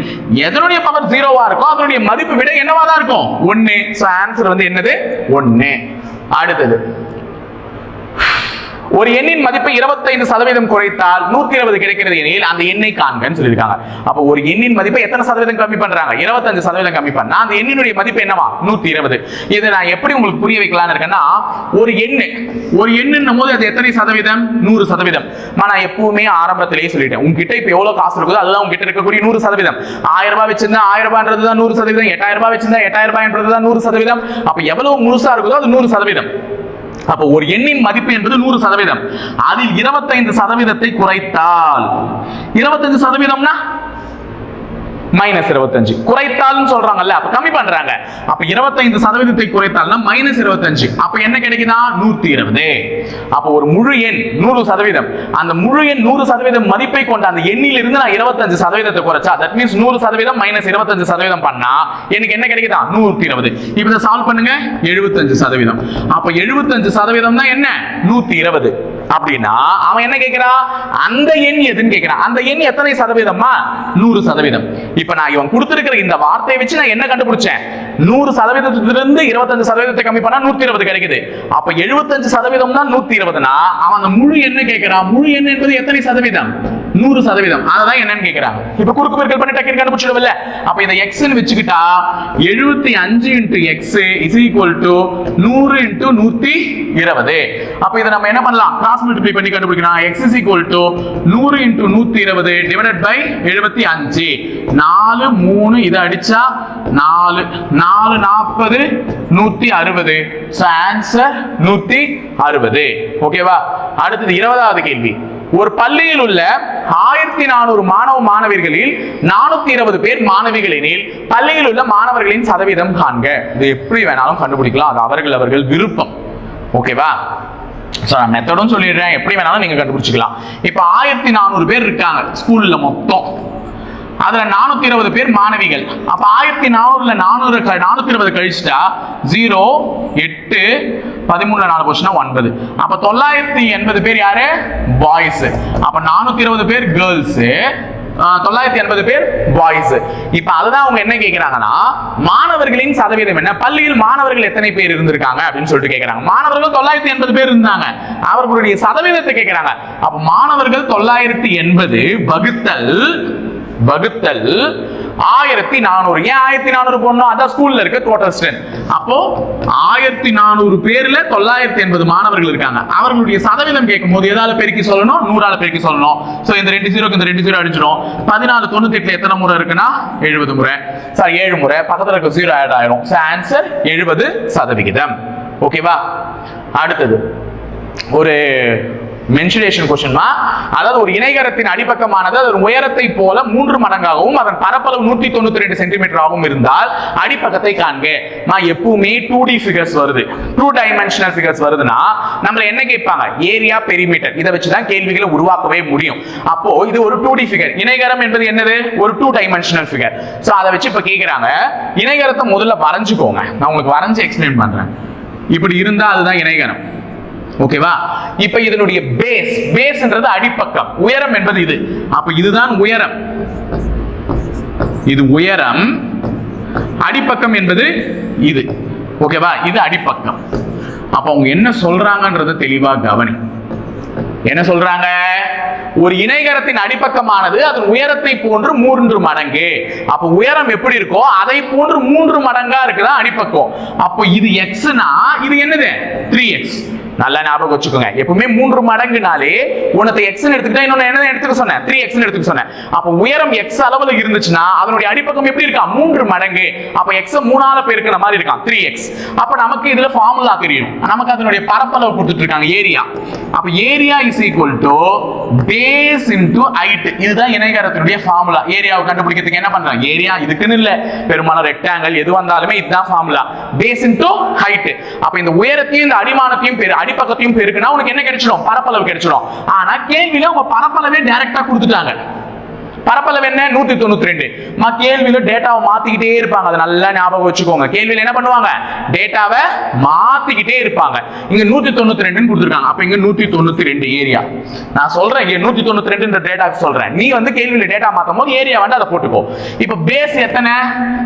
எதனுடைய பவர் 0வா இருக்கோ அதனுடைய மதிப்பு விட என்னவா தான் இருக்கும் 1. சோ ஆன்சர் வந்து என்னது 1. அடுத்தது ஒரு எண்ணின் மதிப்பை 25% குறைத்தால் 120 கிடைக்கிறது எனில் அந்த எண்ணை காண்கன்னு சொல்லியிருக்காங்க. அப்ப ஒரு எண்ணின் மதிப்பை எத்தனை சதவீதம் கம்மி பண்றாங்க 25% கம்மி பண்ணா அந்த எண்ணினுடைய மதிப்பு என்னவா 120. இதை நான் எப்படி உங்களுக்கு புரிய வைக்கலாம்னு இருக்கேன்னா ஒரு எண்ணுன்னும் போது அது எத்தனை சதவீதம் 100%. நான் எப்பவுமே ஆரம்பத்திலேயே சொல்லிட்டேன் உங்ககிட்ட இப்ப எவ்வளவு காசு இருக்குதோ அதுதான் உங்ககிட்ட இருக்கக்கூடிய 100%. 1000 ரூபாய் வச்சிருந்தா 1000 ரூபாய்ன்றது தான் 100%. 8000 ரூபாய் வச்சிருந்தா 8000 ரூபாய்ன்றது தான் 100%. அப்ப எவ்வளவு முழுசா இருக்குதோ அது 100%. அப்ப ஒரு எண்ணின் மதிப்பு என்பது 100%. அதில் 25% குறைத்தால் 25%னா -25 குறைத்தால் சொல்றாங்கல்ல, அப்ப கம்மி பண்றாங்க. அப்ப 25% குறைத்தால்னா -25. அப்ப என்ன கிடைக்குதா 120. அப்ப ஒரு முழு எண் 100%. அந்த முழு எண் 100% மதிப்பை கொண்ட அந்த எண்ணில் இருந்து நான் 25% குறைச்சா தட் மீன்ஸ் 100% -25% பண்ணா எனக்கு என்ன கிடைக்குதா 120. இப்போ இத சால்வ் பண்ணுங்க 75%. அப்ப 75% தான் என்ன 120. அப்படின்னா அவன் என்ன கேக்குறா அந்த எண் எதுன்னு கேக்குறான். அந்த எண் எத்தனை சதவீதமா 100%. இப்ப நான் இவன் கொடுத்திருக்கிற இந்த வார்த்தையை வச்சு நான் என்ன கண்டுபிடிச்சேன் 100%லிருந்து 25% கம்மி பண்ணா 120 கிடைக்குது. அப்ப 75% தான் 120னா அவன் அந்த முழு எண்ணை கேக்குறான். முழு எண் என்பது எத்தனை சதவீதம் 100%. அததான் என்னன்னு கேக்குறாங்க. இப்ப குறுக்கு பெருக்கல் பண்ணி டக்குனு கண்டுபிடிச்சிடுவல்ல. அப்ப இத x ன்னு வெச்சுக்கிட்டா 75 × x = 100 × 120. அப்ப இத நம்ம என்ன பண்ணலாம் கிராஸ் மல்டிப்ளை பண்ணி கண்டுபிடிக்கலாம். x = 100 × 120 divided by 75. 4 3 இத அடிச்சா 4 4 40 160. So answer 160. ஓகேவா? அடுத்து 20வது கேள்வி. ஒரு பள்ளியில் உள்ள 1400 மாணவர்களில் 420 பேர் மாணவிகள் எனில் பள்ளியில் உள்ள மாணவர்களின் சதவீதம் காண்க. இது எப்படி வேணாலும் கண்டுபிடிக்கலாம், அது அவர்கள் விருப்பம். ஓகேவா? நான் மெத்தடும் சொல்லிடுறேன், எப்படி வேணாலும் நீங்க கண்டுபிடிச்சிக்கலாம். இப்ப 1400 பேர் இருக்காங்க ஸ்கூல்ல மொத்தம். அதுல 420 பேர் மாணவிகள். அப்ப 1400ல 420 கழிச்சிட்டா 0 8 13 4 போச்சுன்னா 9. அப்ப 980 பேர் யாரு பாய்ஸ். அப்ப 420 பேர் கேர்ள்ஸ், 980 பேர் பாய்ஸ். இப்ப அதுதான் அவங்க என்ன கேக்குறாங்கன்னா மாணவர்களின் சதவீதம் என்ன, பள்ளியில் மாணவர்கள் எத்தனை பேர் இருந்திருக்காங்க அப்படின்னு சொல்லிட்டு கேக்குறாங்க. மாணவர்கள் 980 பேர் இருந்தாங்க, அவர்களுடைய சதவீதத்தை கேக்குறாங்க. அப்ப மாணவர்கள் 980 வகுத்தல் 1400. ஏன் 1400 போடணும்? அதான் ஸ்கூல்ல இருக்க டோட்டல் ஸ்ட்ரென்த். அப்போ 1400 பேர்ல 980 மாணவர்கள் இருக்காங்க. அவர்களுடைய சதவீதம் கேட்கும் போது எதால பெருக்கி சொல்லணும் 100ஆல பெருக்கி சொல்லணும். சோ இந்த 2 0க்கு இந்த 2 0 அடிச்சிடும். 1498ல எத்தனை முறை இருக்குன்னா 70 முறை. சாரி 7 முறை. பக்கத்துல இருக்க 0 ஆட் ஆயிடும். So answer 70%. ஓகேவா? அடுத்தது ஒரு மென்சுரேஷன் क्वेश्चन. அதாவது ஒரு இணைகரத்தின் அடிப்பக்கமானது அதன் உயரத்தை போல 3 மடங்காகவும் அதன் பரப்பளவு 192 சென்டிமீட்டராகவும் இருந்தால் அடிப்பக்கத்தை காண்க. எப்பவுமே 2D ஃபிகர்ஸ் வருது, 2 டைமென்ஷனல் ஃபிகர்ஸ் வருதுன்னா நம்மள என்ன கேட்பாங்க ஏரியா பெரிமீட்டர். இதை வச்சு தான் கேள்விகளை உருவாக்கவே முடியும். அப்போ இது ஒரு 2D ஃபிகர். இணைகரம் என்பது என்னது ஒரு 2 டைமென்ஷனல் ஃபிகர். சோ அதை வச்சு இப்ப கேக்குறாங்க இணைகரத்தை முதல்ல வரைஞ்சுக்கோங்க. நான் உங்களுக்கு வரைஞ்சு எக்ஸ்பிளைன் பண்றேன். இப்படி இருந்தா அதுதான் இணைகரம். ஓகேவா? இப்ப இதனுடைய பேஸ்ன்றது அடிப்பக்கம், உயரம் என்பது இது. அப்ப இதுதான் உயரம், இது உயரம், அடிப்பக்கம் என்பது இது. ஓகேவா? இது அடிப்பக்கம். அப்ப அவங்க என்ன சொல்றாங்கன்றத தெளிவா கவனி. என்ன சொல்றாங்க? ஒரு இணைகரத்தின் அடிப்பக்கமானது அதன் உயரத்தை போன்று 3 மடங்கு. அப்ப உயரம் எப்படி இருக்கோ அதை போன்று 3 மடங்கா இருக்குதா அடிப்பக்கம். அப்போ இது எக்ஸ்னா இது என்னது 3x. நல்லா ஞாபகம் வச்சுக்கோங்க. எப்பவுமே 3 மடங்குனாலே உனக்கு x ன்னு எடுத்துக்கிட்டா இன்னொன்னு என்ன எடுத்துக்க சொன்னேன் 3x ன்னு எடுத்துக்க சொன்னேன். அப்ப உயரம் x அளவுல இருந்துச்சுன்னா அதனுடைய அடிப்பக்கம் எப்படி இருக்கா 3 மடங்கு. அப்ப x 3 ஆல பெருக்கிற மாதிரி இருக்கான் 3x. அப்ப நமக்கு இதுல ஃபார்முலா தெரியும். நமக்கு அதனுடைய பரப்பளவு கொடுத்துட்டு இருக்காங்க ஏரியா. அப்ப area is equal to base into height. இதுதான் இணைகரத்தினுடைய ஃபார்முலா. ஏரியாவை கண்டுபிடிக்கிறதுக்கு என்ன பண்றாங்க? ஏரியா இதுக்குன்னு இல்ல, பெரும்பாலும் ரெக்டாங்கிள் எது வந்தாலுமே இதுதான் ஃபார்முலா. Base into height. அப்ப இந்த உயரத்தையும் இந்த அடிமானத்தையும் அடிப்பக்கத்தையும் பெருக்குனா உனக்கு என்ன கிடைச்சிடும்? பரப்பளவு கிடைச்சிடும். ஆனா கேள்வியில உங்க பரப்பளவே டைரக்டா கொடுத்துட்டாங்க. பரப்பளவு என்ன 192. கேள்வியில டேட்டாவை மாத்திக்கிட்டே இருப்பாங்க. அதை நல்லா ஞாபகம் வச்சுக்கோங்க. கேள்வியில என்ன பண்ணுவாங்க? டேட்டாவை மாத்திக்கிட்டே இருப்பாங்க. இங்க 192 கொடுத்துருக்காங்க. அப்ப இங்க 192 ஏரியா. நான் சொல்றேன் இங்க 192 டேட்டா சொல்றேன். நீ வந்து கேள்வியில டேட்டா மாத்தும் போது ஏரியா வந்து அதை போட்டுக்கோ. இப்ப பேஸ் எத்தனை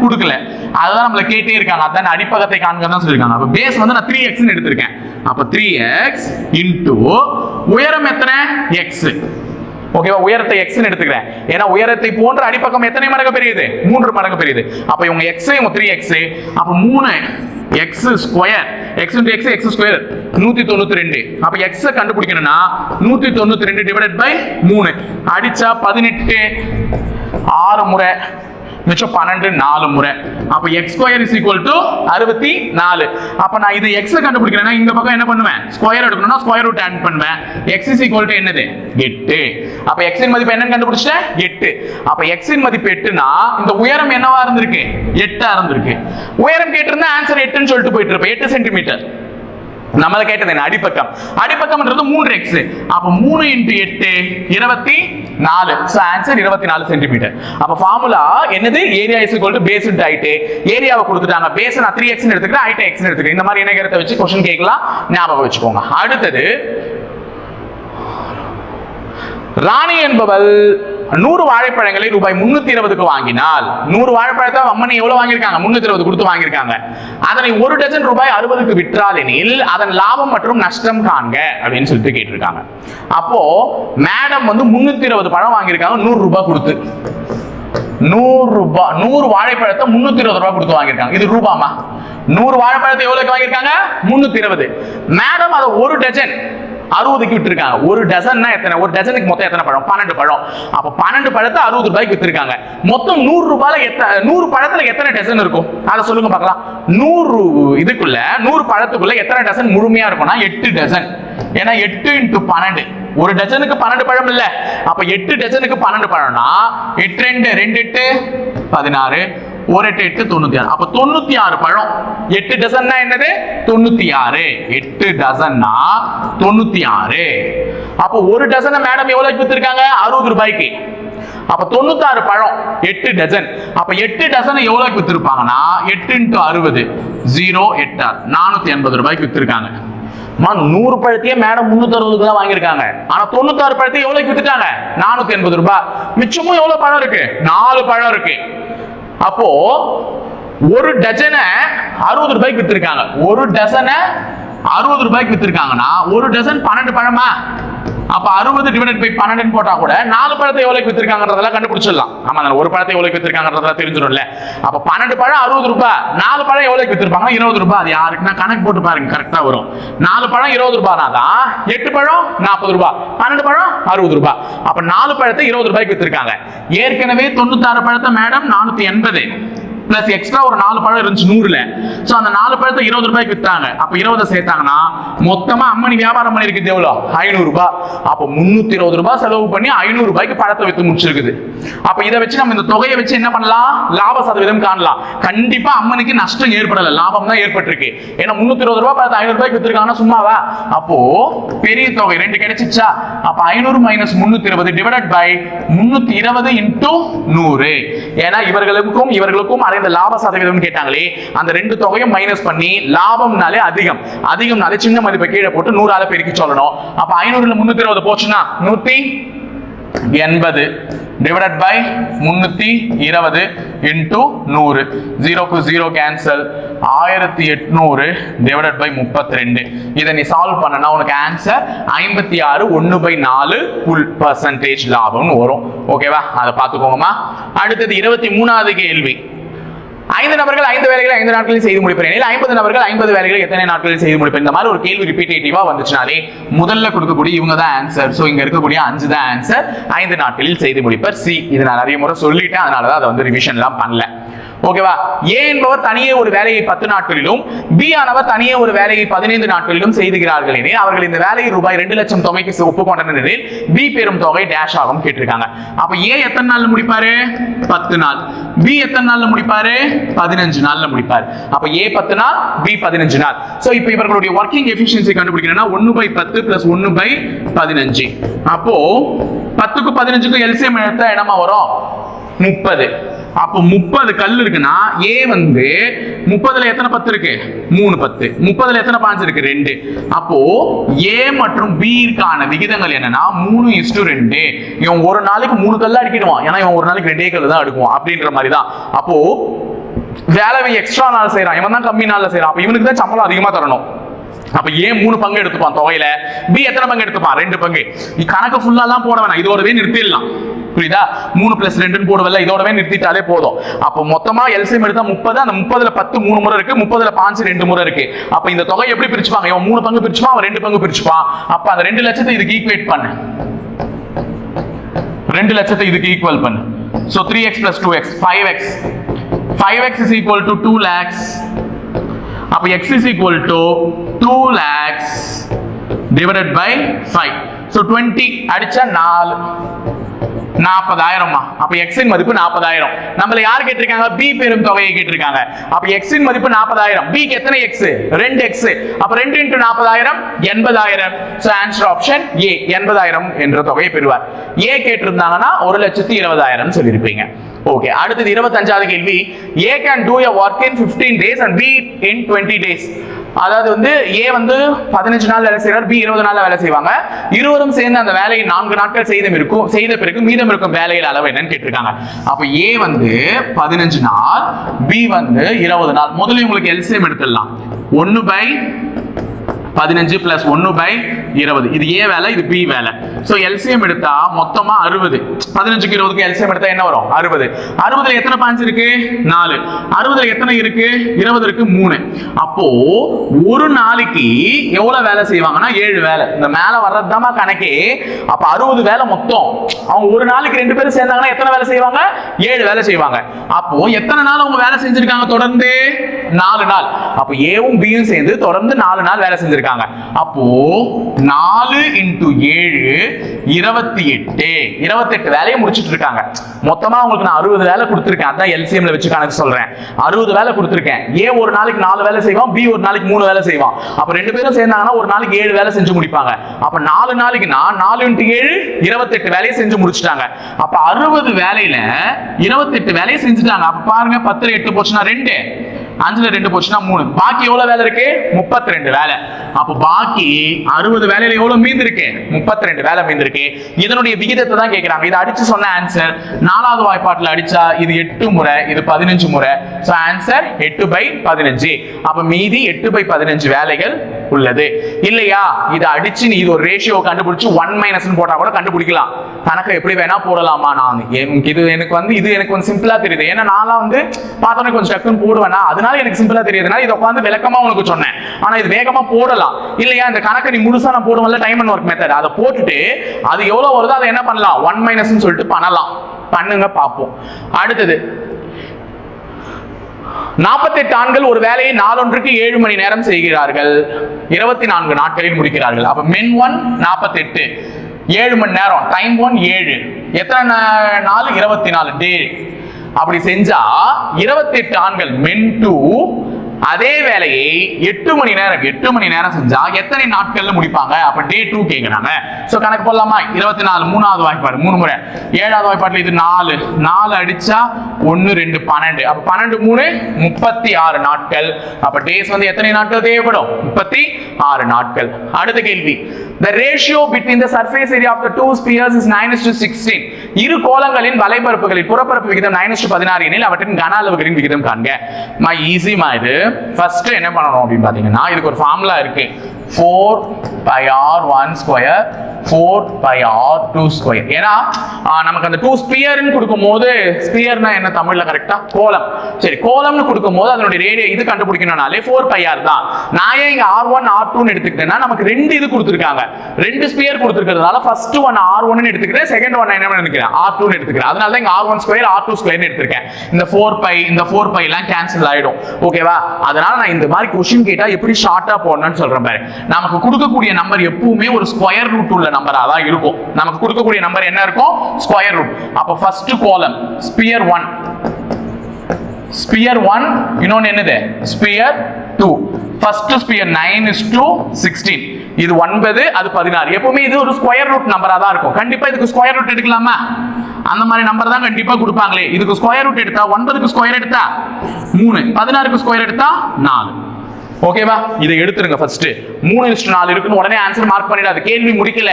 கொடுக்கல, அதுதான் நம்மள கேட்டே இருக்காங்க. அதான் அடிப்பகத்தை காண்க தான் சொல்லிருக்காங்க. அப்ப பேஸ் வந்து நான் 3x ன்னு எடுத்திருக்கேன். அப்ப 3x இன்டு உயரம் எத்தனை x. ஓகேவா? உயரத்தை x ன்னு எடுத்துக்கிறேன். ஏன்னா உயரத்தை போன்ற அடிப்பக்கம் எத்தனை மடங்கு பெரியது? 3 மடங்கு பெரியது. அப்ப இவங்க x இவங்க 3x. அப்ப 3x square x into x x square 192. அப்ப x கண்டுபிடிக்கணும்னா 192 டிவைடட் பை 3 அடிச்சா 18 6 முறை மிச்சம் 12 4 முறை. அப்ப x square is equal to 64. அப்ப நான் இது x கண்டுபிடிக்கிறேன்னா இந்த பக்கம் என்ன பண்ணுவேன்? ஸ்கொயர் எடுக்கணும்னா ஸ்கொயர் ரூட் ஆட் பண்ணுவேன். x இஸ் ஈக்குவல் டு என்னது 8. அப்ப x இன் மதிப்பு என்னன்னு கண்டுபிடிச்சேன் 8. அப்ப x இன் மதிப்பு 8னா இந்த உயரம் என்னவா இருந்திருக்கு? 8 ஆ இருந்திருக்கு. உயரம் கேட்டிருந்தா ஆன்சர் 8 ன்னு சொல்லிட்டு போயிட்டு இருப்பேன். 8 சென்டிமீட்டர். நம்மள கேட்டது என்ன? அடிப்பக்கம். அடிப்பக்கம்ன்றது 3x. அப்ப 3 into 8 24. So answer 24 centimetre. அப்ப ஃபார்முலா என்னது? Area is equal to base into height. ஏரியாவை கொடுத்துட்டாங்க. பேஸ் நான் 3x ன்னு எடுத்துக்கிறேன், ஹைட் x ன்னு எடுத்துக்கிறேன். இந்த மாதிரி இணைகரத்தை வச்சு क्वेश्चन கேட்கலாம். ஞாபகம் வச்சுக்கோங்க. அடுத்தது ராணி என்பவள் 100 வாழைப்பழங்களை ரூபாய் 320க்கு வாங்கினால் 100 வாழைப்பழத்தை அம்மனி எவ்வளவு வாங்கியிருக்காங்க? 320 கொடுத்து வாங்கியிருக்காங்க. அதனை 1 டஜன் ரூபாய் 60க்கு விற்றால் எனில் அதன் லாபம் மற்றும் நஷ்டம் காண்க அப்படின்னு சொல்லிட்டு கேட்டிருக்காங்க. அப்போ மேடம் வந்து 320 பழம் வாங்கியிருக்காங்க 100 ரூபாய் கொடுத்து. 100 வாழைப்பழத்தை 320 ரூபாய் கொடுத்து வாங்கியிருக்காங்க. இது ரூபாமா? 100 வாழைப்பழத்தை எவ்வளவுக்கு வாங்கியிருக்காங்க? 320. மேடம் அதை 1 டஜன் 60க்கு விட்டுருக்காங்க. 1 டஜன்னா எத்தனை? 1 டஜனுக்கு மொத்தம் எத்தனை பழம்? 12 பழம். அப்ப 12 பழத்தை 60 ரூபாய்க்கு வித்துருக்காங்க. மொத்தம் 100 ரூபாயில 100 பழத்துல எத்தனை டஜன் இருக்கும்? அதை சொல்லுங்க பார்க்கலாம். 100 இதுக்குள்ள 100 பழத்துக்குள்ள எத்தனை டஜன் முழுமையா இருக்கும்னா 8 டஜன். ஏன்னா 8 into 12. 1 டஜனுக்கு 12 பழம் இல்ல. அப்ப 8 டஜனுக்கு 12 பழம்னா 8 2 8 16 1 8 8 96. அப்ப 96 பழம். 8 டஜன்னா என்னது? 96. 8 டஜன்னா 96. அப்ப 1 டஜனை மேடம் எவ்வளவுக்கு வித்திருக்காங்க? 60 ரூபாய்க்கு. அப்ப 96 பழம் 8 டஜன். அப்ப 8 டஜனை எவ்வளவுக்கு வித்திருப்பாங்கன்னா 8 into 60 0 8 480 ரூபாய்க்கு வித்திருக்காங்க. 100 பழத்தையே மேடம் 360க்கு தான் வாங்கியிருக்காங்க. ஆனா 96 பழத்தையும் எவ்வளவுக்கு வித்துட்டாங்க? 480 ரூபாய். மிச்சமும் எவ்வளவு பழம் இருக்கு? 4 பழம் இருக்கு. அப்போ 1 டஜனை 60 ரூபாய்க்கு வித்திருக்காங்க. 1 டஜனை 60 ரூபாய்க்கு வித்திருக்காங்கன்னா 1 டஜன் 12 பழமா? அப்ப 60 டிவைடட் பை 12 போட்டா கூட 4 பழத்தை எவ்வளவுக்கு வித்திருக்காங்கன்றதெல்லாம் கண்டுபிடிச்சிடலாம். ஆமா, ஒரு பழத்தை எவ்வளவுக்கு வித்திருக்காங்கன்றதெல்லாம் தெரிஞ்சிடும்ல. அப்ப 12 பழம் 60 ரூபாய், 4 பழம் எவ்வளவுக்கு வித்திருப்பாங்க? 20 ரூபாய். அது யாருக்குன்னா கணக்கு போட்டு பாருங்க, கரெக்டா வரும். 4 பழம் 20 ரூபாய்னா தான் 8 பழம் 40 ரூபாய், 12 பழம் 60 ரூபாய். அப்ப 4 பழத்தை 20 ரூபாய்க்கு வித்திருக்காங்க. ஏற்கனவே 96 பழத்தை மேடம் 480 பிளஸ் எக்ஸ்ட்ரா ஒரு 4 பழம் இருந்துச்சு 100ல. சோ அந்த 4 பழத்தை 20 ரூபாய்க்கு வித்தாங்க. அப்ப 20 சேர்த்தாங்கன்னா மொத்தமா அம்மனி வியாபாரம் பண்ணிருக்கு எவ்வளவு? 500 ரூபாய். அப்ப 320 ரூபாய் செலவு பண்ணி 500 ரூபாய்க்கு பழத்தை வித்து முடிச்சிருக்குது. அப்ப இதை வச்சு நம்ம இந்த தொகையை வச்சு என்ன பண்ணலாம்? லாப சதவீதம் காணலாம். கண்டிப்பா அம்மனுக்கு நஷ்டம் ஏற்படல, லாபம் தான் ஏற்பட்டிருக்கு. ஏன்னா 320 ரூபாய் பழத்தை 500 ரூபாய்க்கு வித்திருக்காங்கன்னா சும்மாவா? அப்போ பெரிய தொகை 2 கிடைச்சிச்சா? அப்ப 500 மைனஸ் 320 டிவைடட் பை 320 இன்டூ 100. ஏன்னா இவர்களுக்கும் இந்த லாப சதவீதம் கேட்டாங்களே, அந்த 2 தொகையும் மைனஸ் பண்ணி லாபம்னாலே அதிகம்னாலே சின்ன மதிப்பை கீழே போட்டு 100ஆல பெருக்கி சொல்லணும். அப்ப 500ல 320 போச்சுன்னா 180 divided by 320 into 100. 0 க்கு 0 cancel. 1800 divided by 32. இதை நீ சால்வ் பண்ணனா உனக்கு ஆன்சர் 56 1/4% லாபம்னு வரும். ஓகேவா, அதை பார்த்துக்கோங்கம்மா. அடுத்தது 23வது கேள்வி. 5 நபர்கள் 5 வேலைகளை 5 நாட்களில் செய்து முடிப்பேன். 50 நபர்கள் 50 வேலைகளை எத்தனை நாட்களில் செய்து முடிப்பேன்? இந்த மாதிரி ஒரு கேள்வி ரிப்பீட்டேட்டிவா வந்துச்சுனாலே முதல்ல கொடுக்கக்கூடிய இவங்க தான் ஆன்சர். சோ இங்க இருக்கக்கூடிய 5 தான் ஆன்சர். 5 நாட்களில் செய்து முடிப்பர் சி. இது நான் நிறைய முறை சொல்லிட்டேன், அதனால தான் அதை வந்து ரிவிஷன்லாம் பண்ணல. ஓகேவா. ஏ என்பவர் தனியே ஒரு வேலையை 10 நாட்களிலும் பி ஆனவர் தனியே ஒரு வேலையை 15 நாட்களிலும் செய்துகிறார்கள் எனில் அவர்கள் இந்த வேலையை ரூபாய் 2 லட்சம் தொகைக்கு ஒப்புக்கொண்டனர் பி பெறும் தொகை டேஷ் ஆகும் கேட்டிருக்காங்க. அப்ப ஏ எத்தனை நாள்ல முடிப்பாரு? 10 நாள். பி எத்தனை நாள்ல முடிப்பாரு? 15 நாள்ல முடிப்பாரு. அப்ப ஏ 10 நாள், பி 15 நாள். சோ இப்போ இவர்களுடைய ஒர்க்கிங் எஃபிஷியன்சி கண்டுபிடிக்கணும்னா 1/10 + 1/15. அப்போ 10க்கு 15க்கு எல்சிஎம் எடுத்தா என்னமா வரும்? 30. அப்போ 30 கல் இருக்குன்னா ஏ வந்து 30ல எத்தனை 10 இருக்கு? 3 10. 30ல எத்தனை பாயிண்ட்ஸ் இருக்கு? 2. அப்போ ஏ மற்றும் பி க்கான விகிதங்கள் என்னன்னா 3:2. இவன் ஒரு நாளைக்கு 3 கல் அடிக்கிடுவான், ஏன்னா இவன் ஒரு நாளைக்கு 2 கல் தான் அடுக்குவான் அப்படின்ற மாதிரி தான். அப்போ வேலை எக்ஸ்ட்ரா நாள் செய்யறான், இவன் தான் கம்மி நாள்ல செய்யறான். அப்ப இவனுக்கு தான் சம்பளம் அதிகமா தரணும். அப்ப ஏ 3 பங்கு எடுத்துப்பான் தொகையில, பி எத்தனை பங்கு எடுத்துப்பான்? 2 பங்கு. நீ கணக்கு ஃபுல்லா தான் போட வேணாம், இதோடவே நிறுத்திடலாம். புரியுதா? 3 + 2 போடவில்லை, இதோடவே நிறுத்திட்டாலே போதும். அப்ப மொத்தமா எல்சிஎம் எடுத்தா 30. அந்த 30ல 10 3 முறை இருக்கு, 30ல 5 2 முறை இருக்கு. அப்ப இந்த தொகை எப்படி பிரிச்சுப்பாங்க? இவன் 3 பங்கு பிரிச்சுப்பான், அவன் 2 பங்கு பிரிச்சுப்பான். அப்ப அந்த 2 லட்சத்தை இதுக்கு ஈக்குவேட் பண்ணு. 2 லட்சத்தை இதுக்கு ஈக்குவல் பண்ணு. So 3x + 2x 5x. 5x is equal to 2 lakhs. அப்ப x is equal to 2 lakhs divided by 5. So 20 அடிச்சா 4 40,000. அப்ப x இன் மதிப்பு 40,000. நம்மள யார் கேட்டிருக்காங்க? b பெரும் தொகையை கேட்டிருக்காங்க. அப்ப x இன் மதிப்பு 40,000. b க்கு எத்தனை x? 2x. அப்ப 2 × 40,000 80,000. சோ ஆன்சர் ஆப்ஷன் a 80,000 என்ற தொகையை பெறுவார். a கேட்டிருந்தாங்கன்னா 1,20,000 சொல்லிருப்பீங்க. ஓகே, அடுத்து 25வது கேள்வி. a can do a work in 15 days and b in 20 days. அதாவது வந்து ஏ வந்து 15 நாள் வேலை செய்யறார், பி 20 நாள்ல வேலை செய்வாங்க. இருவரும் சேர்ந்து அந்த வேலையை 4 நாட்கள் செய்த பிறகு மீதம் இருக்கும் வேலையில் அளவு என்னன்னு கேட்டிருக்காங்க. அப்ப ஏ வந்து 15 நாள், பி வந்து 20 நாள். முதல்ல உங்களுக்கு எல்சிஎம் எடுத்துடலாம். 1/15 + 1/20. இது ஏ வேலை, இது பி வேலை. சோ எல்சிஎம் எடுத்தா மொத்தமா 60. 15க்கு 20க்கு எல்சிஎம் எடுத்தா என்ன வரும்? 60. 60ல எத்தனை பாயிண்ட்ஸ் இருக்கு? 4. 60ல எத்தனை இருக்கு? 20 இருக்கு, 3. அப்போ ஒரு நாளைக்கு எவ்வளவு வேலை செய்வாங்கன்னா 7 வேலை. இந்த மேல வர்றதுதாமா கணக்கே. அப்ப 60 வேலை மொத்தம். அவங்க ஒரு நாளைக்கு 2 பேரும் சேர்ந்தாங்கன்னா எத்தனை வேலை செய்வாங்க? 7 வேலை செய்வாங்க. அப்போ எத்தனை நாள் அவங்க வேலை செஞ்சிருக்காங்க? தொடர்ந்து 4 நாள். அப்ப ஏவும் பியும் சேர்ந்து தொடர்ந்து 4 நாள் வேலை செஞ்சிருக்காங்க. அப்போ 4 × 7 28 வேலையை முடிச்சிட்டு இருக்காங்க. மொத்தமா உங்களுக்கு நான் 60 வேலை கொடுத்திருக்கேன். அதான் எல்சிஎம்ல வச்சு கணக்கு சொல்றேன். 60 வேலை கொடுத்திருக்கேன். ஏ ஒரு நாளைக்கு 4 வேலை செய்வான், பி ஒரு நாளைக்கு 3 வேலை செய்வான். அப்ப 2 பேரும் சேர்ந்தாங்கன்னா ஒரு நாளைக்கு 7 வேலை செஞ்சு முடிப்பாங்க. அப்ப 4 நாளைக்குனா 4 × 7 28 வேலையை செஞ்சு முடிச்சிட்டாங்க. அப்ப 60 வேலையில 28 வேலையை செஞ்சுட்டாங்க. அப்ப பாருங்க, 10ல 8 போச்சுன்னா 2, 5ல 2 போச்சுன்னா 3. பாக்கி எவ்வளவு வேலை இருக்கு? 32 வேலை. அப்ப பாக்கி 60 வேலையில எவ்வளவு மீந்து இருக்கு? 32 வேலை மீந்து இருக்கு. இதனுடைய விகிதத்தை தான் கேக்குறாங்க. இதை அடிச்சு சொன்ன ஆன்சர் 4வது வாய்ப்பாட்டுல அடிச்சா இது 8 முறை, இது 15 முறை. So answer 8/15. அப்ப மீதி 8/15 வேலைகள் உள்ளது. இல்லையா? இதை அடிச்சு நீ இது ஒரு ரேஷியோ கண்டுபிடிச்சு 1 - போட்டா கூட கண்டுபிடிக்கலாம். கணக்கு எப்படி வேணா போடலாமா? நான் எனக்கு வந்து சிம்பிளா தெரியுது. ஏன்னா நான் வந்து பார்த்தோன்னே கொஞ்சம் டக்குன்னு போடுவேனா, அதனால எனக்கு சிம்பிளா தெரியுதுனால இதை உட்காந்து விளக்கமா உனக்கு சொன்னேன். ஆனா இது வேகமா போடலாம். இல்லையா? இந்த கணக்கை நீ முழுசா நான் போடுவேன்ல, டைம் அண்ட் ஒர்க் மெத்தட், அதை போட்டுட்டு அது எவ்வளவு வருதோ அதை என்ன பண்ணலாம்? 1 - சொல்லிட்டு பண்ணலாம். பண்ணுங்க, பார்ப்போம். அடுத்தது 48 ஆண்கள் ஒரு வேலையை நாளொன்றுக்கு 7 மணி நேரம் செய்கிறார்கள். 24 நாட்களில் முடிக்கிறார்கள். அப்ப men 1 48, 7 மணி நேரம், டைம் 1 7, எத்தனை நாள்? 24 டே. அப்படி செஞ்சா 28 ஆண்கள் men 2 அதே வேலையை 8 மணி நேரம் செஞ்சா எத்தனை நாட்கள்ல முடிப்பாங்க? அப்ப டே 2 கேக்குறாங்க. சோ கணக்கு போடலாமா? 24 3வது வாய்ப்பாடு 3 முறை. 7வது வாய்ப்பாட்டுல இது 4 அடிச்சா 1 2 12 அப்ப 12 3 36 நாட்கள். அப்ப டேஸ் வந்து எத்தனை நாட்கள் தேவைப்படும்? 36 நாட்கள். அடுத்த கேள்வி, the ratio between the surface area of the two spheres is 9:16. இரு கோளங்களின் வலைபரப்புகளின் புறப்பரப்பு விகிதம் 9:16 எனில் அவற்றின் கன அளவுகளின் விகிதம் காண்க. ஈஸி இது. ஃபர்ஸ்ட் என்ன பண்ணணும் அப்படின்னு பாத்தீங்கன்னா, இதுக்கு ஒரு ஃபார்முலா இருக்கு. 4πr1 square 4πr2 square. ஏன்னா நமக்கு அந்த 2 ஸ்பியர்னு கொடுக்கும்போது, ஸ்பியர்னா என்ன தமிழ்ல கரெக்டா? கோலம். சரி, கோலம்னு கொடுக்கும்போது அதனுடைய ரேடியஸ் இது கண்டுபிடிக்கணும்னாலே 4πr தான். நான் ஏன் இங்க r1 r2 னு எடுத்துக்கிட்டேன்னா, நமக்கு ரெண்டு இது கொடுத்திருக்காங்க, ரெண்டு ஸ்பியர் கொடுத்திருக்கிறதுனால ஃபர்ஸ்ட் ஒன் r1 னு எடுத்துக்கிறேன், செகண்ட் ஒன் என்ன எடுத்துக்கிறேன்? r2 னு எடுத்துக்கிறேன். அதனால தான் இங்க r1 ஸ்கொயர் r2 ஸ்கொயர் னு எடுத்துக்கிறேன். இந்த 4π எல்லாம் கேன்சல் ஆயிடும். ஓகேவா? அதனால நான் இந்த மாதிரி क्वेश्चन கேட்டா எப்படி ஷார்ட்டா போடணும்னு சொல்றேன் பாரு. நமக்கு கொடுக்கக்கூடிய நம்பர் எப்பவுமே ஒரு ஸ்கொயர் ரூட் உள்ள நம்பரா தான் இருக்கும். நமக்கு கொடுக்கக்கூடிய நம்பர் என்ன இருக்கும்? Square root. அப்ப ஃபர்ஸ்ட் காலம் ஸ்பியர் 1, ஸ்பியர் 1, இன்னொன்னு என்னது? ஸ்பியர் 2. First square 9:16. இது 9, அது 16. எப்பவுமே இது ஒரு ஸ்கொயர் ரூட் நம்பரா தான் இருக்கும். கண்டிப்பா இதுக்கு ஸ்கொயர் ரூட் எடுக்கலாமா? அந்த மாதிரி நம்பர் தான் கண்டிப்பா கொடுப்பாங்களே. இதுக்கு ஸ்கொயர் ரூட் எடுத்தா 9க்கு ஸ்கொயர் எடுத்தா 3, 16க்கு ஸ்கொயர் எடுத்தா 4. ஓகேவா? இதை எடுத்துருங்க. ஃபர்ஸ்ட் 3:4 இருக்குன்னு உடனே ஆன்சர் மார்க் பண்ணிடாது, கேள்வி முடிக்கல.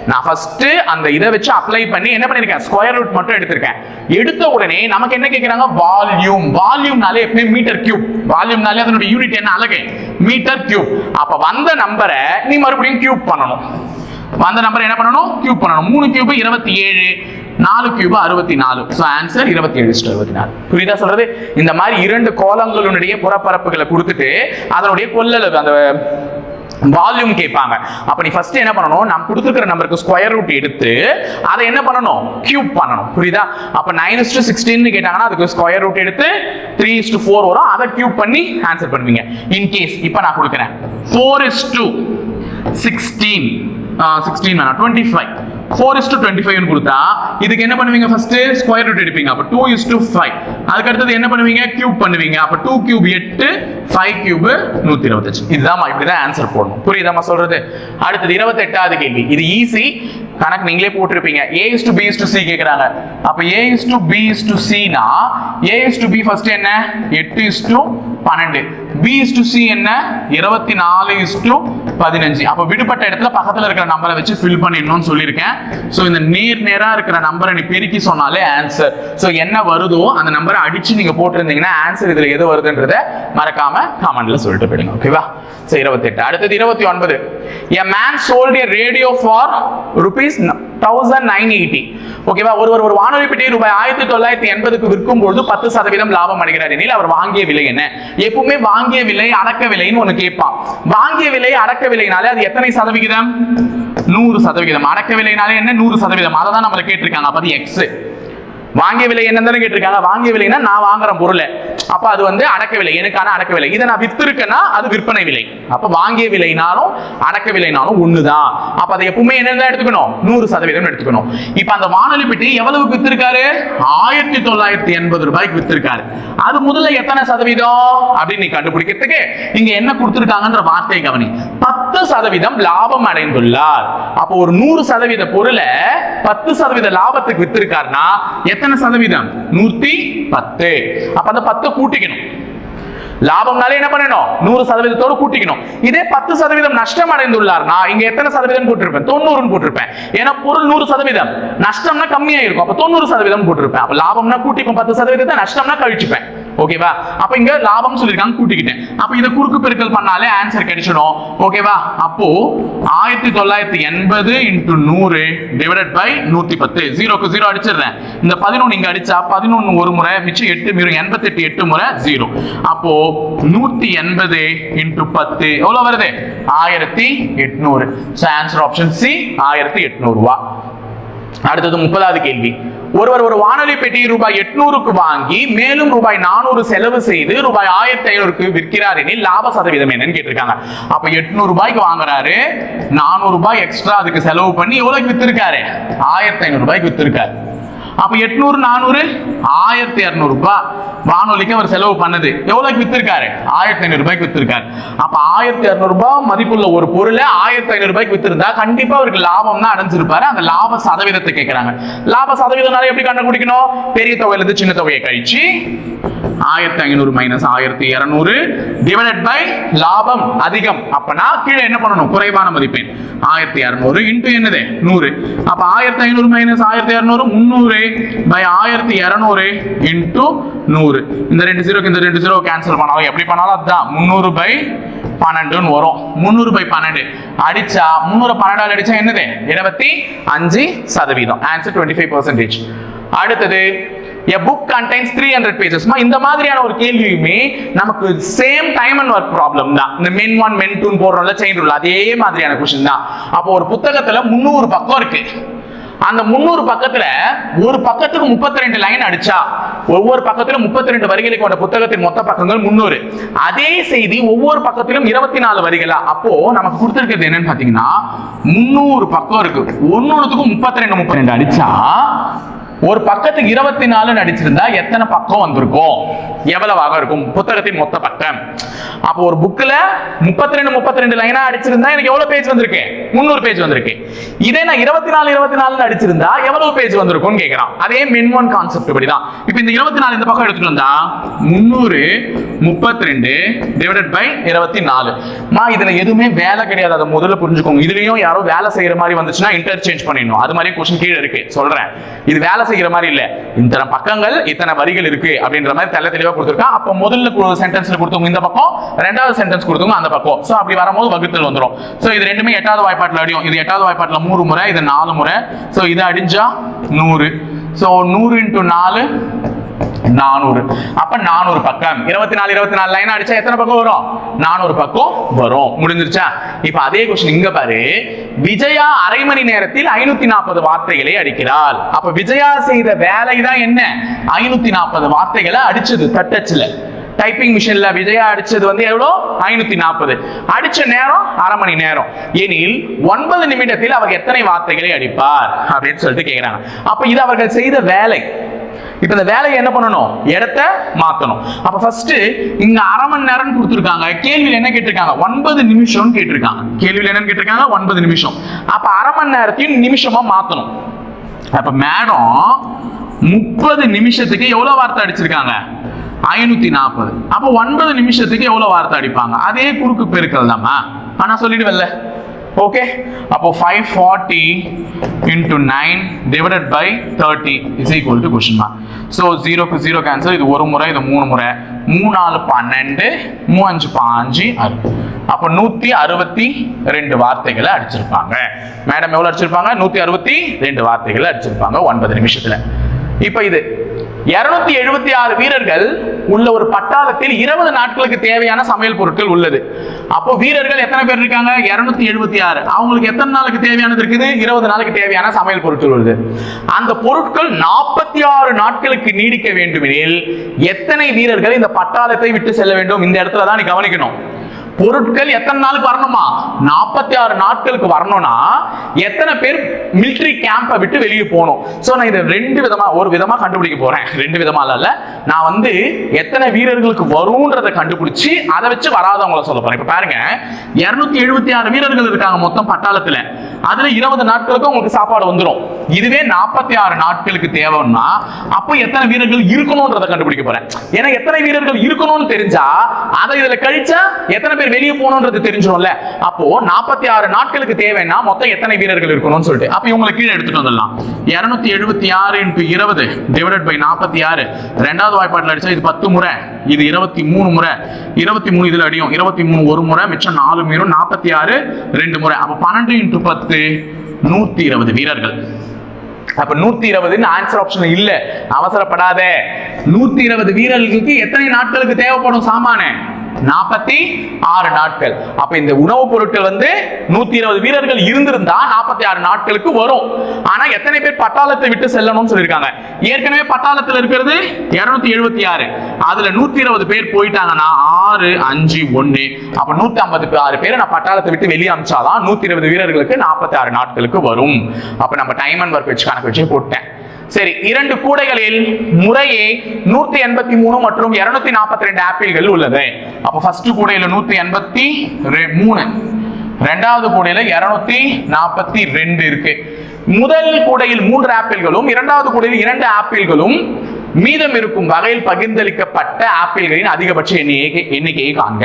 நான் ஃபர்ஸ்ட் அந்த இதை வச்சு அப்ளை பண்ணி என்ன பண்ணிருக்கேன்? ஸ்கொயர் ரூட் மட்டும் எடுத்திருக்கேன். எடுத்த உடனே நமக்கு என்ன கேக்குறாங்க? வால்யூம். வால்யூம்னாலே எப்பவுமே மீட்டர் கியூப். வால்யூம்னாலே அதனுடைய யூனிட் என்ன? அலகு, மீட்டர் கியூப். அப்ப வந்த நம்பரை நீ மறுபடியும் கியூப் பண்ணணும். வந்த நம்பர் என்ன பண்ணணும்? கியூப் பண்ணணும். 3 கியூப் 27, 4 கியூப் 64. So answer 27:64. புரியுதா சொல்றது? இந்த மாதிரி இரண்டு கோளங்களுடைய புறப்பரப்புகளை கொடுத்துட்டு அதனுடைய கொள்ளளவு, அந்த வால்யூம் கேட்பாங்க. அப்ப நீ ஃபர்ஸ்ட் என்ன பண்ணணும்? நாம் கொடுத்துருக்கிற நம்பருக்கு ஸ்கொயர் ரூட் எடுத்து அதை என்ன பண்ணணும்? கியூப் பண்ணணும். புரியுதா? அப்ப 9:16 கேட்டாங்கன்னா அதுக்கு ஸ்கொயர் ரூட் எடுத்து 3:4 வரும், அதை கியூப் பண்ணி ஆன்சர் பண்ணுவீங்க. இன் கேஸ் இப்ப நான் கொடுக்கிறேன் 4:16 25. 4:25 கொடுத்தா இதுக்கு என்ன பண்ணுவீங்க? ஃபர்ஸ்ட் ஸ்கொயர் ரூட் எடுப்பீங்க. அப்ப 2:5. அதுக்கு அடுத்தது என்ன பண்ணுவீங்க? கியூப் பண்ணுவீங்க. அப்ப 2 கியூப் 8, 5 கியூப் 125. இதுதான் இப்படிதான் ஆன்சர் போடணும். புரியுதாமா சொல்றது? அடுத்தது 28வது கேள்வி. இது ஈஸி கணக்கு, நீங்களே போட்டிருப்பீங்க. a:b:c கேக்குறாங்க. அப்ப a:b:c னா a:b ஃபர்ஸ்ட் என்ன? 8:12. b:c என்ன? 24:15. அப்ப விடுபட்ட இடத்துல பக்கத்துல இருக்கிற நம்பரை வச்சு ஃபில் பண்ணிடணும்னு சொல்லியிருக்கேன். சோ இந்த நேரா இருக்கிற நம்பரை நீ பெருக்கி சொன்னாலே ஆன்சர். சோ என்ன வருதோ அந்த நம்பரை அடிச்சு நீங்க போட்டிருந்தீங்கன்னா ஆன்சர் இதுல எது வருதுன்றத மறக்காம கமெண்ட்ல சொல்லிட்டு போயிடுங்க. ஓகேவா? சோ 28. அடுத்தது 29. A man sold a radio for ₹1980. ஓகேவா? ஒரு வானொலி பெட்டியை ரூபாய் 1980க்கு விற்கும் பொழுது 10% லாபம் அடைகிறார் எனில் அவர் வாங்கிய விலை என்ன? எப்பவுமே வாங்கிய விலை அடக்க விலைன்னு ஒண்ணு கேட்பான். வாங்கிய விலை அடக்க விலைனாலே அது எத்தனை சதவிகிதம்? 100%. அடக்க விலைனாலே என்ன? 100%. அதை தான் நம்மள கேட்டிருக்காங்க. அப்ப அது எக்ஸ். வாங்கிய விலை என்னன்னு கேட்டிருக்காங்க. வாங்கிய விலைனா நான் வாங்குற பொருளை, அப்ப அது வந்து அடக்க விலை, எனக்கான அடக்க விலை. இதை நான் வித்திருக்கேன்னா அது விற்பனை விலை. அப்ப வாங்கிய விலைனாலும் அடக்க விலைனாலும் ஒண்ணுதான். அப்ப அதை எப்பவுமே என்னதான் எடுத்துக்கணும்? 100% எடுத்துக்கணும். இப்ப அந்த வானொலி பெட்டி எவ்வளவுக்கு வித்திருக்காரு? 1980 ரூபாய்க்கு வித்திருக்காரு. அது முதல்ல எத்தனை சதவீதம் அப்படின்னு நீ கண்டுபிடிக்கிறதுக்கு இங்க என்ன கொடுத்திருக்காங்கன்ற வார்த்தை கவனி. 10% லாபம் அடைந்துள்ளார். அப்போ ஒரு 100% பொருளை 10% லாபத்துக்கு வித்திருக்காருன்னா எத்தனை சதவீதம்? 110. அப்ப அந்த 10 கூட்டிக்கணும். லாபம்னாலே என்ன பண்ணணும்? 100%தோடு கூட்டிக்கணும். இதே 10% நஷ்டம் அடைந்துள்ளார்னா இங்க எத்தனை சதவீதம் போட்டிருப்பேன்? 90 போட்டிருப்பேன். ஏன்னா பொருள் 100%, நஷ்டம்னா கம்மியா இருக்கும். அப்ப 90% போட்டிருப்பேன். அப்ப லாபம்னா கூட்டிக்கும் 10%, நஷ்டம்னா கழிச்சுப்பேன். ஓகேவா? அப்ப இங்க லாபம் சொல்லிருக்காங்க, கூட்டிக்கிட்டேன். அப்ப இத குறுக்கு பெருக்கல் பண்ணாலே ஆன்சர் கிடைச்சிடும். ஓகேவா? அப்போ 1980 × 100 டிவைடட் பை 110. 0க்கு 0 அடிச்சிடுறேன். இந்த 11 இங்க அடிச்சா 11 ஒரு முறை, மிச்சம் 8 மீறும் 88 8 முறை 0. அப்போ 180 × 10 எவ்வளவு வருது? 1800. சோ ஆன்சர் ஆப்ஷன் சி 1800 ரூபா. அடுத்தது 30வது கேள்வி. ஒருவர் ஒரு வானொலி பெட்டி ரூபாய் 800க்கு வாங்கி மேலும் ரூபாய் 400 செலவு செய்து ரூபாய் 1500க்கு விற்கிறார் எனில் லாப சதவீதம் என்னன்னு கேட்டிருக்காங்க. அப்ப 800 ரூபாய்க்கு வாங்குறாரு, 400 ரூபாய் எக்ஸ்ட்ரா அதுக்கு செலவு பண்ணி எவ்வளவுக்கு வித்திருக்காரு? 1500 ரூபாய்க்கு வித்திருக்காரு. அப்ப 800 400 1200 ரூபாய் வானொலிக்கு அவர் செலவு பண்ணது. எவ்வளவுக்கு வித்திருக்காரு? 1500 ரூபாய்க்கு வித்திருக்காரு. அப்ப 1200 ரூபாய் மதிப்புள்ள ஒரு பொருளை 1500 ரூபாய்க்கு வித்திருந்தா கண்டிப்பா அவருக்கு லாபம் தான் அடைஞ்சிருப்பாரு. அந்த லாப சதவீதத்தை கேட்கிறாங்க. லாப சதவீதம் எப்படி கண்டுபிடிக்கணும்? பெரிய தொகையில இருந்து சின்ன தொகையை கழிச்சு 1500 மைனஸ் 1200 டிவைடட் பை லாபம் அதிகம். அப்பனா கீழே என்ன பண்ணணும்? குறைவான மதிப்பெண் 1200 இன்டு என்னது 100. அப்ப 1500 மைனஸ் 1200 300 பை 1200 இன்டு 100. இந்த ரெண்டு ஜீரோக்கு இந்த ரெண்டு ஜீரோ கேன்சல் பண்ணாலும் எப்படி பண்ணாலும் அதுதான் 300 பை 12 வரும். 300 பை 12 அடிச்சா 300 12 அடிச்சா என்னது 25%. ஆன்சர் 25%. அடுத்தது a book contains 300 pages. இந்த மாதிரியான ஒரு கேள்வியுமே நமக்கு same time and work problem தான். இந்த men 1 men 2 போடுறோம்ல செயின் ரூல், அதே மாதிரியான क्वेश्चन தான். அப்போ ஒரு புத்தகத்துல 300 பக்கம் இருக்கு. அந்த 300 பக்கத்துல ஒரு பக்கத்துக்கு 32 லைன் அடிச்சா ஒவ்வொரு பக்கத்திலும் 32 வரிகளை கொண்ட புத்தகத்தின் மொத்த பக்கங்கள் 300. அதே செய்தி ஒவ்வொரு பக்கத்திலும் 24 வரிகளா. அப்போ நமக்கு கொடுத்திருக்கிறது என்னன்னு பாத்தீங்கன்னா 300 பக்கம் இருக்கு. ஒன்னொன்னுக்கும் 32 அடிச்சா ஒரு பக்கத்துக்கு 24 அடிச்சிருந்தா எத்தனை பக்கம் வந்திருக்கும்? எவ்வளவாக இருக்கும் புத்தகத்தின் மொத்த பக்கம்? அப்போ ஒரு புக்ல 32 லைனா அடிச்சிருந்தா எனக்கு எவ்வளவு பேஜ் வந்திருக்கு? 300 பேஜ் வந்திருக்கு. இதே நான் 24 அடிச்சிருந்தா எவ்வளவு பேஜ் வந்திருக்கும்னு கேக்குறான். அதே men 1 கான்செப்ட் படிதான். இப்போ இந்த 24 இந்த பக்கம் எடுத்துட்டு வந்தா 300 32 டிவைடட் பை 24. இதுல எதுவுமே வேலை கிடையாது. அதை முதல்ல புரிஞ்சுக்கோங்க. இதுலயும் யாரோ வேலை செய்யற மாதிரி வந்துச்சுன்னா இன்டர்சேஞ்ச் பண்ணிடணும். அது மாதிரி क्वेश्चन கீழே இருக்கு சொல்றேன். இது வேலை செய்யற மாதிரி இல்ல. இத்தனை பக்கங்கள் இத்தனை வரிகள் இருக்கு அப்படின்ற மாதிரி தெளிவா கொடுத்திருக்கான். அப்ப முதல்ல சென்டென்ஸ்ல கொடுத்தவங்க இந்த பக்கம், ரெண்டாவது சென்டென்ஸ் கொடுத்தவங்க அந்த பக்கம். சோ அப்படி வரும்போது வகுத்தல் வந்துரும். சோ இது ரெண்டுமே 8வது வாய்ப்பாட்டுல அடியும். இது 8வது வாய்ப்பாட்டுல 3 முறை, இது 4 முறை. சோ இது அடிஞ்சா 100. So 100 into 4 400. அப்ப 400 பக்கம். 24 லைன் அடிச்சா எத்தனை பக்கம் வரும்? 400 பக்கம் வரும். முடிஞ்சிருச்சா? இப்ப அதே क्वेश्चन இங்க பாரு. விஜயா அரை மணி நேரத்தில் 540 வார்த்தைகளை அடிக்கிறாள். அப்ப விஜயா செய்த வேலை தான் என்ன? 540 வார்த்தைகளை அடிச்சது தட்டச்சுல. டைப்பிங் மிஷின்ல விஜயா அடிச்சது எவ்வளோ? 540. அடிச்ச நேரம் அரை மணி நேரம். எனில் 9 நிமிடத்தில் அவர் எத்தனை வார்த்தைகளை அடிப்பார் அப்படின்னு சொல்லிட்டு கேக்குறாங்க. அப்ப இது அவர்கள் செய்த வேலை. இப்ப இந்த வேலையை என்ன பண்ணணும்? இடத்தை மாத்தணும். அப்ப ஃபர்ஸ்ட் இங்க அரை மணி நேரம் கொடுத்திருக்காங்க. கேள்வியில் என்ன கேட்டிருக்காங்க? 9 நிமிஷம் கேட்டிருக்காங்க. கேள்வியில் என்ன கேட்டிருக்காங்க? 9 நிமிஷம். அப்ப அரை மணி நேரத்தையும் நிமிஷமா மாத்தணும். அப்ப மேடம் 30 நிமிஷத்துக்கு எவ்வளவு வார்த்தை அடிச்சிருக்காங்க? 540. அப்ப 9 நிமிஷத்துக்கு எவ்வளவு வார்த்தை அடிப்பாங்க? அதே குறுக்கு பெருக்கல் தாமா. ஆனா சொல்லிடுவல்ல. ஓகே. அப்போ 540 into 9 divided by 30 is equal to question mark. So 0 க்கு 0 cancel. இது ஒரு முறை, இது 3 முறை. 3 4 12 3 5 5 6. அப்ப 162 வார்த்தைகளை அடிச்சிருப்பாங்க. மேடம் எவ்வளவு அடிச்சிருப்பாங்க? 162 வார்த்தைகளை அடிச்சிருப்பாங்க 9 நிமிஷத்துல. இப்ப இது 276 வீரர்கள் உள்ள ஒரு பட்டாளத்தில் 20 நாட்களுக்கு தேவையான சமையல் பொருட்கள் உள்ளது. அப்போ வீரர்கள் எத்தனை பேர் இருக்காங்க? 276. அவங்களுக்கு எத்தனை நாளுக்கு தேவையானது இருக்குது? 20 நாளுக்கு தேவையான சமையல் பொருட்கள் உள்ளது. அந்த பொருட்கள் 46 நாட்களுக்கு நீடிக்க வேண்டுமெனில் எத்தனை வீரர்கள் இந்த பட்டாளத்தை விட்டு செல்ல வேண்டும்? இந்த இடத்துல தான் நீ கவனிக்கணும். பொருட்கள் எத்தனை நாளுக்கு வரணுமா? 46 நாட்களுக்கு வரணும்னா எத்தனை பேர் மிலிட்டரி கேம்பை விட்டு வெளியே போகணும்? சோ நான் இதை ஒரு விதமா கண்டுபிடிக்க போறேன். ரெண்டு விதமா இல்ல. நான் எத்தனை வீரர்களுக்கு வரும்ன்றதை கண்டுபிடிச்சு அதை வச்சு வராதவங்கள சொல்ல போறேன். இப்ப பாருங்க, 276 வீரர்கள் இருக்காங்க மொத்தம் பட்டாளத்துல. அதுல 20 நாட்களுக்கு உங்களுக்கு சாப்பாடு வந்துடும். இதுவே 46 நாட்களுக்கு தேவைன்னா அப்போ எத்தனை வீரர்கள் இருக்கணும்ன்றதை கண்டுபிடிக்க போறேன். ஏன்னா எத்தனை வீரர்கள் இருக்கணும்னு தெரிஞ்சா அதை இதுல கழிச்சா எத்தனை பேர் வெளியே போகணும்ன்றது தெரிஞ்சிடும்ல. அப்போ 46 நாட்களுக்கு தேவைன்னா மொத்தம் எத்தனை வீரர்கள் இருக்கணும்னு சொல்லிட்டு அப்ப இவங்களை கீழே எடுத்துட்டு வந்துடலாம். 276 into 20 divided by 46. ரெண்டாவது வாய்ப்பாட்டில் அடிச்சா இது 10 முறை, இது 23 முறை. 23 இதுல அடியும். 23 ஒரு முறை, மிச்சம் 4 மீறும். 46 2 முறை. அப்ப 12 into 10 120 வீரர்கள். அப்ப 120 ஆன்சர் ஆப்ஷன் இல்ல. அவசரப்படாத. 120 வீரர்களுக்கு எத்தனை நாட்களுக்கு தேவைப்படும் சாமானு? 46 நாட்கள். அப்ப இந்த உணவுப் பொருட்கள் 120 வீரர்கள் இருந்திருந்தா 46 நாட்களுக்கு வரும். ஆனா எத்தனை பேர் பட்டாளத்தை விட்டு செல்லணும்னு சொல்லிருக்காங்க. ஏற்கனவே பட்டாளத்தில் இருக்கிறது 276. அதுல 120 பேர் போயிட்டாங்கன்னா 6 5 1. அப்ப 156 பேரை நான் பட்டாளத்தை விட்டு வெளியே அனுப்பிச்சாதான் 120 வீரர்களுக்கு 46 நாட்களுக்கு வரும். அப்ப நம்ம டைம் அண்ட் ஒர்க் வச்சு கணக்கு வச்சு போட்டேன். சரி, 2 கூடைகளில் முறையே 183 மற்றும் 242 ஆப்பிள்கள் உள்ளது. அப்ப ஃபர்ஸ்ட் கூடையில 183, இரண்டாவது கூடையில 242 இருக்கு. முதல் கூடையில் 3 ஆப்பிள்களும் இரண்டாவது கூடையில் 2 ஆப்பிள்களும் மீதம் இருக்கும் வகையில் பகிர்ந்தளிக்கப்பட்ட ஆப்பிள்களின் அதிகபட்ச எண்ணிக்கையை காண்க.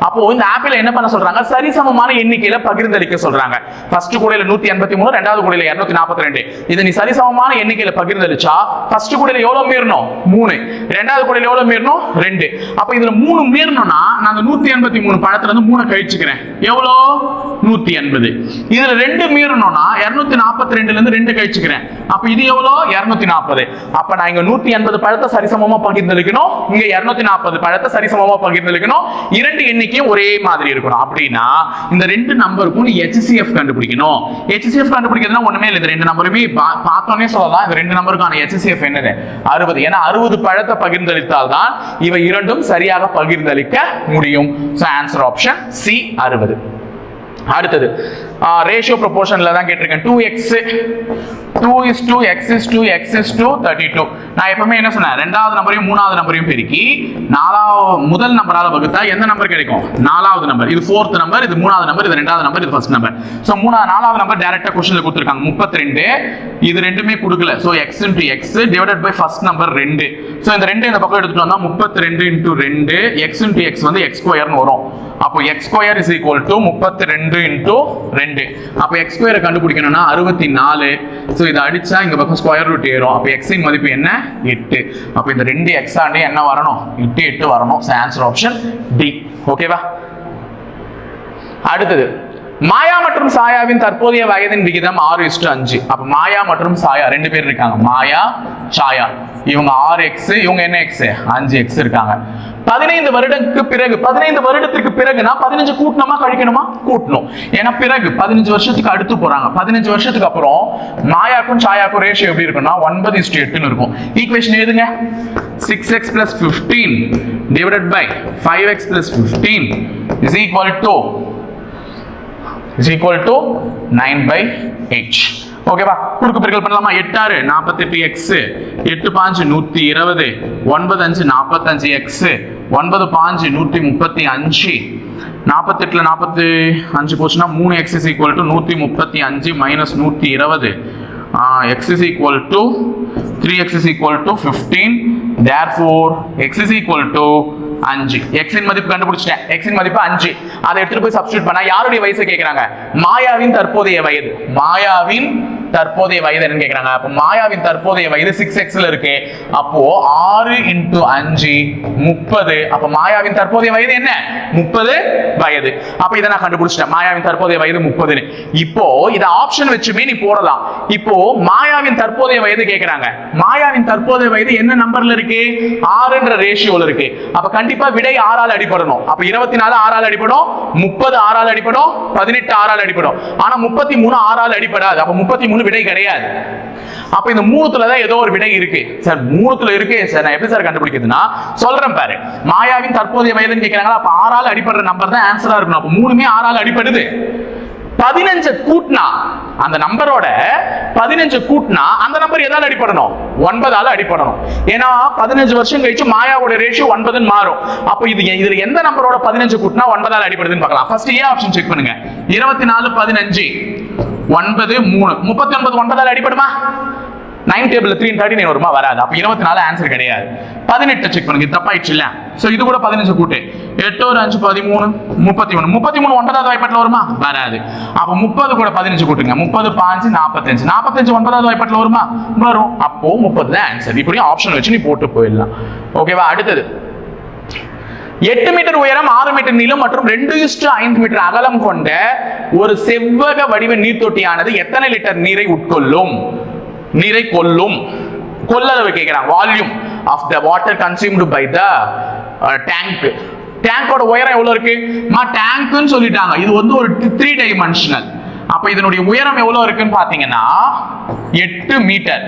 அப்போ இந்த ஆப்பிள் என்ன பண்ண சொல்றாங்க? சரிசமமான எண்ணிக்கையில பகிர்ந்தளிக்க சொல்றாங்க. ஃபர்ஸ்ட் கூடையில 183, இரண்டாவது கூடையில 242. இதை நீ சரிசமமான எண்ணிக்கையில பகிர்ந்தளிச்சா ஃபர்ஸ்ட் கூடையில எவ்வளவு மீறணும்? 3. இரண்டாவது கூடையில எவ்வளவு மீறணும்? 2. அப்ப இதுல 3 மீறணும்னா நான் அந்த 183 பழத்துல இருந்து 3 கழிச்சுக்கிறேன். எவ்வளோ? 180. இதுல 2 மீறணும்னா 242ல இருந்து 2 கழிச்சுக்கிறேன். அப்ப இது எவ்வளோ? 240. அப்ப நான் இங்க 180 பழத்தை சரிசமமா பகிர்ந்தளிக்கணும், இங்க 240 பழத்தை சரிசமமா பகிர்ந்தளிக்கணும். 2 எண்ணிக்கையும் ஒரே மாதிரி இருக்கணும். அப்படின்னா இந்த 2 நம்பருக்கும் HCF கண்டுபிடிக்கணும். HCF கண்டுபிடிக்கிறதுனா ஒண்ணுமே இல்லை, இந்த 2 நம்பருமே பார்த்தோன்னே சொல்லலாம். இந்த 2 நம்பருக்கான HCF என்னது? 60. ஏன்னா 60 பழத்தை பகிர்ந்தளித்தால் தான் இவை இரண்டும் சரியாக பகிர்ந்தளிக்க முடியும். So answer option C 60. அடுத்தது ரேஷியோ ப்ரொபோர்ஷன்ல தான் கேட்டிருக்கேன். 2x 2:x 32. நான் எப்பவுமே என்ன சொன்னேன்? ரெண்டாவது நம்பரையும் மூணாவது நம்பரையும் பெருக்கி முதல் நம்பரால வகுத்தா எந்த நம்பர் கிடைக்கும்? 4வது நம்பர். இது 4th நம்பர், இது 3வது நம்பர், இது 2வது நம்பர், இது 1st நம்பர். சோ 4வது நம்பர் டைரக்டா क्वेश्चनல கொடுத்திருக்காங்க 32. இது ரெண்டுமே கொடுக்கல. So x * x divided by first number 2. So இந்த 2 இந்த பக்கம் எடுத்துட்டு வந்தா 32 * 2 x * x வந்து x ஸ்கொயர்னு வரும். அப்போ x ஸ்கொயர் = 32 * 2. அப்ப x ஸ்கொயரை கண்டுபிடிக்கணும்னா 64. சோ இத அடிச்சா இங்க பக்கம் ஸ்கொயர் ரூட் ஏறும். அப்ப x இன் மதிப்பு என்ன? 8. அப்ப இந்த 2 x ஆண்டே என்ன வரணும்? 8 வரணும். So answer option D. ஓகேவா? அடுத்தது மாயா மற்றும் சாயாவின் தற்போதைய வயதின் விகிதம் 6:5. அப்ப மாயா மற்றும் சாயா 2 பேர் இருக்காங்க. மாயா, சாயா. இவங்க 6x, இவங்க என்ன x? 5x இருக்காங்க. 15 வருடத்துக்கு பிறகு 15 வருடத்துக்கு பிறகுனா 15 கூட்டணுமா கழிக்கணுமா? கூட்டணும். ஏன்னா பிறகு 15 வருஷத்துக்கு அடுத்து போறாங்க. 15 வருஷத்துக்கு அப்புறம் மாயாக்கும் சாயாக்கும் ரேஷியோ எப்படி இருக்கும்னா 9:8 இருக்கும். ஈக்குவேஷன் எழுதுங்க. 6x + 15 divided by 5x + 15 is equal to 9/8. ஓகேவா? குறுக்கு பெருக்கல் பண்ணலாமா? 8 6 48x, 8 5 120, 9 5 45x, 9 5 135, 48ல 45 போச்சுன்னா 3x = 135 - 120. x = 3x = 15. therefore x = 5. x இன் மதிப்பு கண்டுபிடிச்சிட்டேன். x இன் மதிப்பு 5. அதை எடுத்துட்டு போய் சப்ஸ்டிட்யூட் பண்ணா யாருடைய வயசை கேக்குறாங்க? மாயாவின் தற்போதைய வயது. மாயாவின் தற்போதைய வயது என்னன்னு கேக்குறாங்க. அப்ப மாயாவின் தற்போதைய வயது 6x ல இருக்கு. அப்போ 6 × 5 30. அப்ப மாயாவின் தற்போதைய வயது என்ன? 30 வயது. அப்ப இதை நான் கண்டுபிடிச்சிட்டேன். மாயாவின் தற்போதைய வயது 30. இப்போ இத ஆப்ஷன் வச்சுமே நீ போடலாம். இப்போ மாயாவின் தற்போதைய வயது கேக்குறாங்க. மாயாவின் தற்போதைய வயது என்ன நம்பர்ல இருக்கு? 6ன்ற ரேஷியோல இருக்கு. அப்ப கண்டிப்பா விடை 6 ஆல் அடிபடணும். அப்ப 24 6 ஆல் அடிபடும், 30 6 ஆல் அடிபடும், 18 6 ஆல் அடிபடும். ஆனா 33 6 ஆல் அடிபடாது. அப்ப 33 விடை கிடையாது. அப்ப இந்த 3த்துல தான் ஏதோ ஒரு விடை இருக்கு. சார் 3த்துல இருக்கு சார், நான் எப்படி சார் கண்டுபிடிக்கிறதுனா சொல்றேன் பாரு. மாயாவின் தற்போதைய வயதுன்னு கேக்குறாங்களா? அப்ப 6 ஆல் அடிபடுற நம்பர் தான் ஆன்சரா இருக்கணும். அப்ப 3மே 6 ஆல் அடிபடுது. 15 கூட்டினா அந்த நம்பரோட 15 கூட்டினா அந்த நம்பர் எதால அடிபடணும்? 9 ஆல அடிபடணும். ஏன்னா 15 வருஷம் கழிச்சு மாயாவோட ரேஷியோ 9 மாறும். அப்ப இதுல எந்த நம்பரோட 15 கூட்டினா 9 ஆல அடிபடுதுன்னு பார்க்கலாம். ஃபர்ஸ்ட் ஏ ஆப்ஷன் செக் பண்ணுங்க. 24 15 9 3 39 9 ஆல அடிபடுமா? 9 டேபிள்ல 339 வருமா? வராது. அப்ப 24 ஆன்சர் கிடையாது. 18 செக் பண்ணுங்க. தப்பாயிடுச்சு இல்ல? சோ இது கூட 15 கூட்டு 8 ஒரு 5 13 33 33 9வது வாய்ப்பாட்டுல வருமா? வராது. அப்ப 30 கூட 15 கூட்டுங்க. 30 5 45 45 9வது வாய்ப்பாட்டுல வருமா? வரும். அப்போ 30 தான் ஆன்சர். இப்படி ஆப்ஷன் வச்சு நீ போட்டு போயிடலாம். ஓகேவா? அடுத்தது 8 மீட்டர் உயரம் 6 மீட்டர் நீளம் மற்றும் 2:5 மீட்டர் அகலம் கொண்ட ஒரு செவ்வக வடிவ நீர்த்தொட்டியானது எத்தனை லிட்டர் நீரை உட்கொள்ளும்? நீரை கொள்ளும். கொள்ளளவு கேக்குறாங்க. Volume of the water consumed by the tank. டேங்கோட உயரம் எவ்வளவு இருக்கு? டேங்க்னு சொல்லிட்டாங்க. இது வந்து ஒரு 3 டைமென்ஷனல். அப்ப இதனுடைய உயரம் எவ்வளவு இருக்குன்னு பாத்தீங்கன்னா 8 மீட்டர்.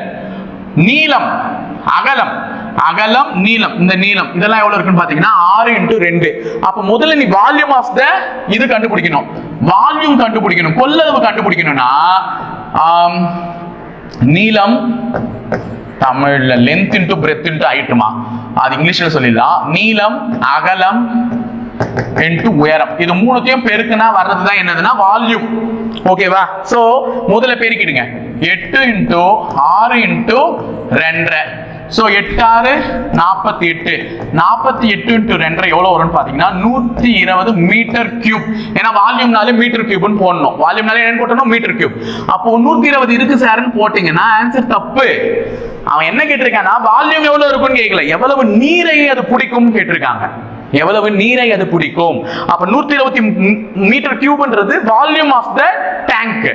நீளம் அகலம் அகலம் நீளம், இந்த நீளம் இதெல்லாம் எவ்வளவு இருக்குன்னு பாத்தீங்கன்னா 6 × 2. அப்ப முதல்ல நீ வால்யூம் ஆஃப் த இது கண்டுபிடிக்கணும். வால்யூம் கண்டுபிடிக்கணும். கொள்ளளவு கண்டுபிடிக்கணும்னா நீளம் தமிழ்ல லென்த் இன்டு பிரெத் இன்டு ஹைட்டுமா, அது இங்கிலீஷ்ல சொல்லிடலாம். நீளம் அகலம் இன்டு உயரம், இது மூணுத்தையும் பெருக்குனா வர்றதுதான் என்னதுன்னா வால்யூம். ஓகேவா? சோ முதல்ல பெருக்கிடுங்க. 8 இன்டு 6 இன்டு 2. சோ 8 6 48. 48 இன்டு 2 எவ்வளவு வரும்னு பாத்தீங்கன்னா 120 மீட்டர் கியூப். ஏன்னா வால்யூம்னாலே மீட்டர் கியூப்னு போடணும். வால்யூம்னாலே என்ன போட்டணும்? Metre cube. அப்போ 120 இருக்கு சார்னு போட்டீங்கன்னா ஆன்சர் தப்பு. அவன் என்ன கேட்டிருக்கானா வால்யூம் எவ்வளவு இருக்குன்னு கேட்கல, எவ்வளவு நீரை அது பிடிக்கும் கேட்டிருக்காங்க. எவ்வளவு நீரை அது பிடிக்கும். அப்ப 120 மீட்டர் கியூப்ன்றது வால்யூம் ஆஃப் த டேங்க்.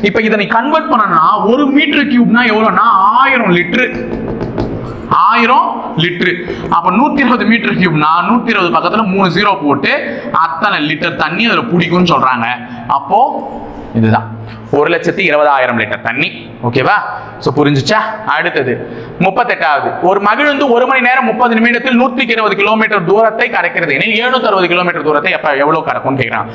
இப்ப இதை நீ கன்வெர்ட் பண்ணனா 1 மீட்டர் கியூப்னா எவ்வளவுனா 1000 லிட்டர். 1000 லிட்டர். அப்ப 120 மீட்டர் கியூப்னா 120 பக்கத்துல 3 0 போட்டு அத்தனை லிட்டர் தண்ணி அதுல பிடிக்கும்னு சொல்றாங்க. அப்போ இதுதான் 1,20,000 லிட்டர் தண்ணி. ஓகேவா? சோ புரிஞ்சுச்சா? அடுத்தது 38வது. ஒரு மகிழுந்து 1 மணி நேரம் 30 நிமிடத்தில் 120 கிலோமீட்டர் தூரத்தை கடக்கிறது எனில் 760 கிலோமீட்டர் தூரத்தை எவ்வளவு கடக்கும் கேக்குறான்.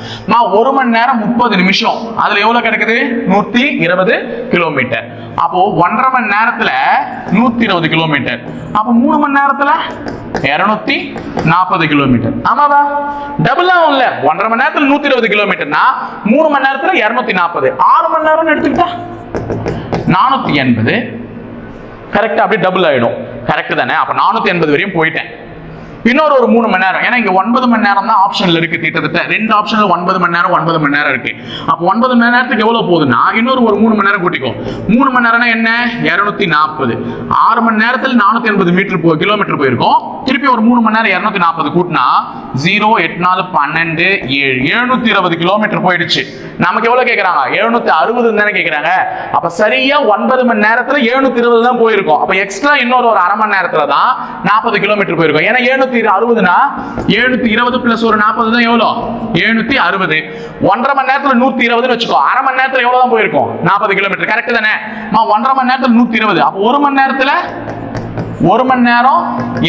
1 மணி நேரம் 30 நிமிஷம், அதுல எவ்வளவு கிடைக்குது? 120 கிலோமீட்டர். அப்போ 1.5 மணி நேரத்துல 120 கிலோமீட்டர். அப்போ 3 மணி நேரத்துல 240 கிலோமீட்டர். ஆமாவா? டபுள் ஆகும் இல்ல? 1.5 மணி நேரத்துல 120 கிலோமீட்டர்னா 3 மணி நேரத்துல 240. 6 மணி நேரம் எடுத்துக்கிட்டா 480. கரெக்டா? அப்படியே டபுள் ஆயிடும். கரெக்ட் தானே? அப்ப 480 வரையும் போயிட்டேன். இன்னொரு 3 மணி நேரம், ஏன்னா இங்க 9 மணி நேரம் தான் ஆப்ஷன்ல இருக்கு. கிட்டத்தட்ட 2 ஆப்ஷன்ல 9 மணி நேரம் 9 மணி நேரம் இருக்கு. அப்ப 9 மணி நேரத்துக்கு எவ்வளவு போகுதுன்னா இன்னொரு 3 மணி நேரம் கூட்டிக்கோ. 3 மணி நேரம்னா என்ன? 240. 6 மணி நேரத்தில் 480 மீட்டர் கிலோமீட்டர் போயிருக்கும். திருப்பி ஒரு 3 மணி நேரம் 240 கூட்டினா 0 8 4 12 7 720 கிலோமீட்டர் போயிடுச்சு. நமக்கு எவ்வளவு கேக்குறாங்க? 760 தானே கேக்குறாங்க. அப்ப சரியா 9 மணி நேரத்துல 720 தான் போயிருக்கும். அப்ப எக்ஸ்ட்ரா இன்னொரு 1/2 மணி நேரத்துல தான் 40 கிலோமீட்டர் போயிருக்கும். ஏன்னா 760னா 720 பிளஸ் ஒரு 40 தான் எவ்வளவு? 760. 1.5 மணி நேரத்துல 120 வச்சுக்கோ. 1/2 மணி நேரத்துல எவ்வளவு தான் போயிருக்கும்? 40 கிலோமீட்டர். கரெக்ட் தானே? 1.5 மணி நேரத்துல 120. அப்ப 1 மணி நேரத்துல 1 மணி நேரம்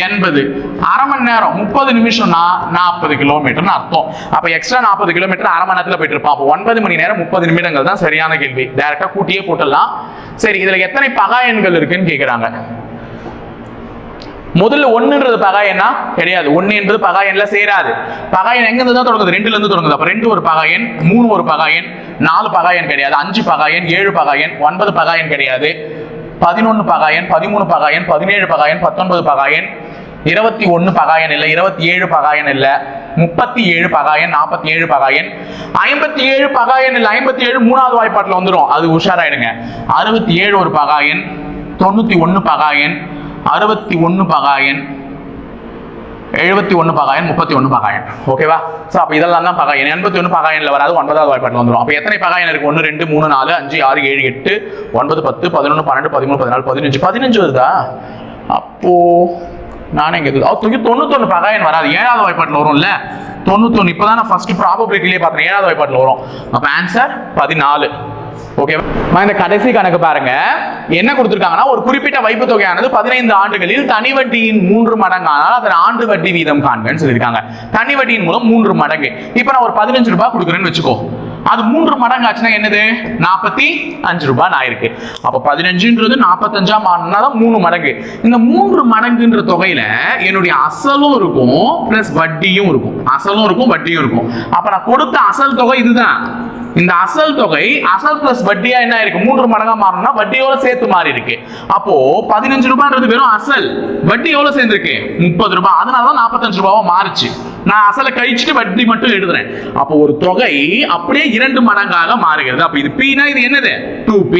80. 1/2 மணி நேரம் 30 நிமிஷம்னா 40 கிலோமீட்டர்னு அர்த்தம். அப்ப எக்ஸ்ட்ரா 40 கிலோமீட்டர் 1/2 மணி நேரத்துல போயிட்டு இருப்பான். அப்ப 9 மணி நேரம் 30 நிமிடங்கள் தான் சரியான கேள்வி. டைரக்டா கூட்டியே போட்டுடலாம். சரி, இதுல எத்தனை பகா எண்கள் இருக்குன்னு கேக்குறாங்க. முதல்ல 1ன்றது பகா எண்ணா கிடையாது. 1 என்பது பகா எண்ல சேராது. பகா எண் எங்க இருந்து தான் தொடங்குது? 2ல இருந்து தொடங்குது. அப்ப 2 ஒரு பகா எண், 3 ஒரு பகா எண், 4 பகா எண் கிடையாது, 5 பகா எண், 7 பகா எண், 9 பகா எண் கிடையாது, 11 பகா எண், 13 பகா எண், 17 பகா எண், 19 பகா எண், 21 பகா எண் இல்ல, 27 பகா எண் இல்ல, 37 பகா எண், 47 பகா எண், 57 பகா எண் இல்ல. 57 மூணாவது வாய்ப்பாட்டுல வந்துரும். அது உஷாராயிடுங்க. 67 ஒரு பகா எண், 91 பகா எண், 61 பகா எண், 71 பகா எண், 31 பகா எண். ஓகேவா? சோ அப்ப இதெல்லாம் தான் பகா எண். 81 பகா எண்ல வராது, 9வது வாய்ப்பாட்டுல வந்துரும். அப்ப எத்தனை பகா எண் இருக்கு? 1 2 3 4 5 6 7 8 9 10 11 12 13 14 15 வருதா? அப்போ நானே இங்க 91 பகா எண் வராது. 7வது வாய்ப்பாட்டுல வரும்ல. 91 இப்பதான் நான் ஃபர்ஸ்ட் ப்ராபபிலிட்டிலே பார்த்தேன். 7வது வாய்ப்பாட்டுல வரும். அப்ப ஆன்சர் 14. ஓகேவா? இந்த கடைசி கணக்கு பாருங்க. என்ன கொடுத்திருக்காங்கன்னா, ஒரு குறிப்பிட்ட வைப்பு தொகையானது 15 ஆண்டுகளில் தனி வட்டியின் 3 மடங்கானால் அதன் ஆண்டு வட்டி வீதம் காண்கன்னு சொல்லியிருக்காங்க. தனி வட்டியின் மூலம் 3 மடங்கு. இப்ப நான் ஒரு 15 ரூபாய் கொடுக்குறேன்னு வச்சுக்கோ. அது 3 மடங்கு ஆச்சுன்னா என்னது? 45 ரூபாய் ஆயிருக்கு. அப்ப 15ன்றது 45ஆ மாறினாதான் 3 மடங்கு. இந்த 3 மடங்குன்ற தொகையில என்னுடைய அசலும் இருக்கும் பிளஸ் வட்டியும் இருக்கும். அசலும் இருக்கும், வட்டியும் இருக்கும். அப்ப நான் கொடுத்த அசல் தொகை இதுதான். இந்த அசல் தொகை அசல் பிளஸ் வட்டியா என்ன இருக்கு? 3 மடங்கா மாறணும்னா வட்டியோட சேர்த்து மாறி இருக்கு. அப்போ 15 ரூபாய்ன்றது வெறும் அசல். வட்டி எவ்வளவு சேர்ந்திருக்கு? 30 ரூபாய். அதனாலதான் 45 ரூபாவா மாறுச்சு. நான் அசலை கழிச்சுட்டு வட்டி மட்டும் எழுதுறேன். அப்போ ஒரு தொகை அப்படியே 2 மடங்காக மாறுகிறது. அப்ப இது P னா இது என்னது? 2P.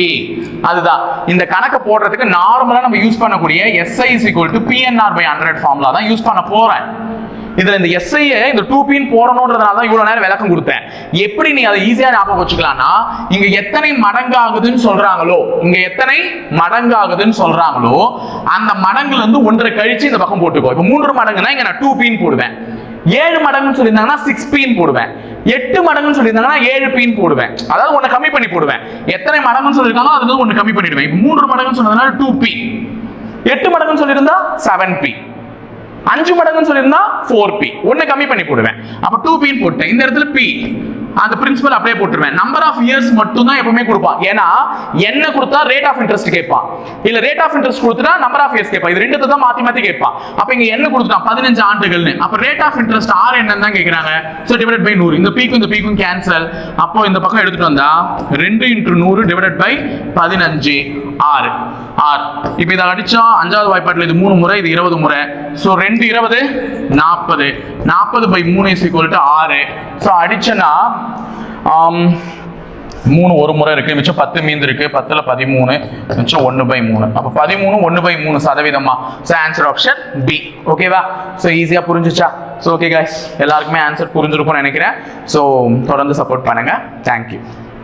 அதுதான் இந்த கணக்கு போடுறதுக்கு நார்மலா நம்ம யூஸ் பண்ணக்கூடிய SI PNR/100 ஃபார்முலா தான் யூஸ் பண்ண போறேன். இதுல இந்த SI இந்த 2P போடணும்ன்றதுனால தான் இவ்வளவு நேரம் விளக்கம் கொடுத்தேன். எப்படி நீ அதை ஈஸியா ஞாபகம் வச்சுக்கலாம்னா, இங்க எத்தனை மடங்காகுதுன்னு சொல்றாங்களோ, இங்க எத்தனை மடங்காகுதுன்னு சொல்றாங்களோ அந்த மடங்குல இருந்து 1 கழிச்சு இந்த பக்கம் போட்டுக்கோ. இப்ப 3 மடங்குனா இங்க நான் 2P போடுவேன். 7 மடங்குன்னு சொல்லியிருந்தாங்கன்னா 6P போடுவேன். 8 மடங்குன்னு சொல்லியிருந்தாங்கன்னா 7P போடுவேன். அதாவது 1 கம்மி பண்ணி போடுவேன். எத்தனை மடங்குன்னு சொல்லியிருக்காங்களோ அதுல இருந்து 1 கம்மி பண்ணிடுவேன். இப்ப 3 மடங்குன்னு சொன்னதுனால 2P. 8 மடங்குன்னு சொல்லியிருந்தா 7P. 5 மடங்குன்னு சொல்லியிருந்தா 4P. 1 கம்மி பண்ணி போடுவேன். அப்ப 2P போட்டேன். இந்த இடத்துல P அந்த பிரின்சிபல் அப்படியே போட்டுருவேன். நம்பர் ஆஃப் இயர்ஸ் மட்டும் தான் எப்பவுமே கொடுப்பான். ஏன்னா என்ன கொடுத்தா ரேட் ஆஃப் இன்ட்ரெஸ்ட் கேட்பான், இல்ல ரேட் ஆஃப் இன்ட்ரெஸ்ட் கொடுத்துட்டா நம்பர் ஆஃப் இயர்ஸ் கேட்பான். இது ரெண்டு தான் மாத்தி மாத்தி கேட்பான். அப்ப இங்க என்ன கொடுத்துட்டான் 15 ஆண்டுகள்னு. அப்ப ரேட் ஆஃப் இன்ட்ரெஸ்ட் R என்னன்னு தான் கேக்குறாங்க. So divided by 100. இந்த பீக்கும் கேன்சல். அப்போ இந்த பக்கம் எடுத்துட்டு வந்தா 2 × 100 டிவைடட் பை 15 R. இப்போ இதை அடிச்சா 5வது வாய்ப்பாட்டில் இது 3 முறை, இது 20 முறை. So 2 20 40. 40 by 3 is equal to 6. So அடிச்சனா 3 ஒரு முறை இருக்கு, மிச்சம் 10 மீந்து இருக்கு. 10ல் 13, மிச்சம் 1/3. அப்போ 13 1/3%. So answer option B. ஓகேவா? ஸோ ஈஸியா புரிஞ்சுச்சா? ஸோ ஓகே கைஸ், எல்லாருக்குமே ஆன்சர் புரிஞ்சிருக்கும்னு நினைக்கிறேன். ஸோ தொடர்ந்து சப்போர்ட் பண்ணுங்க. தேங்க்யூ.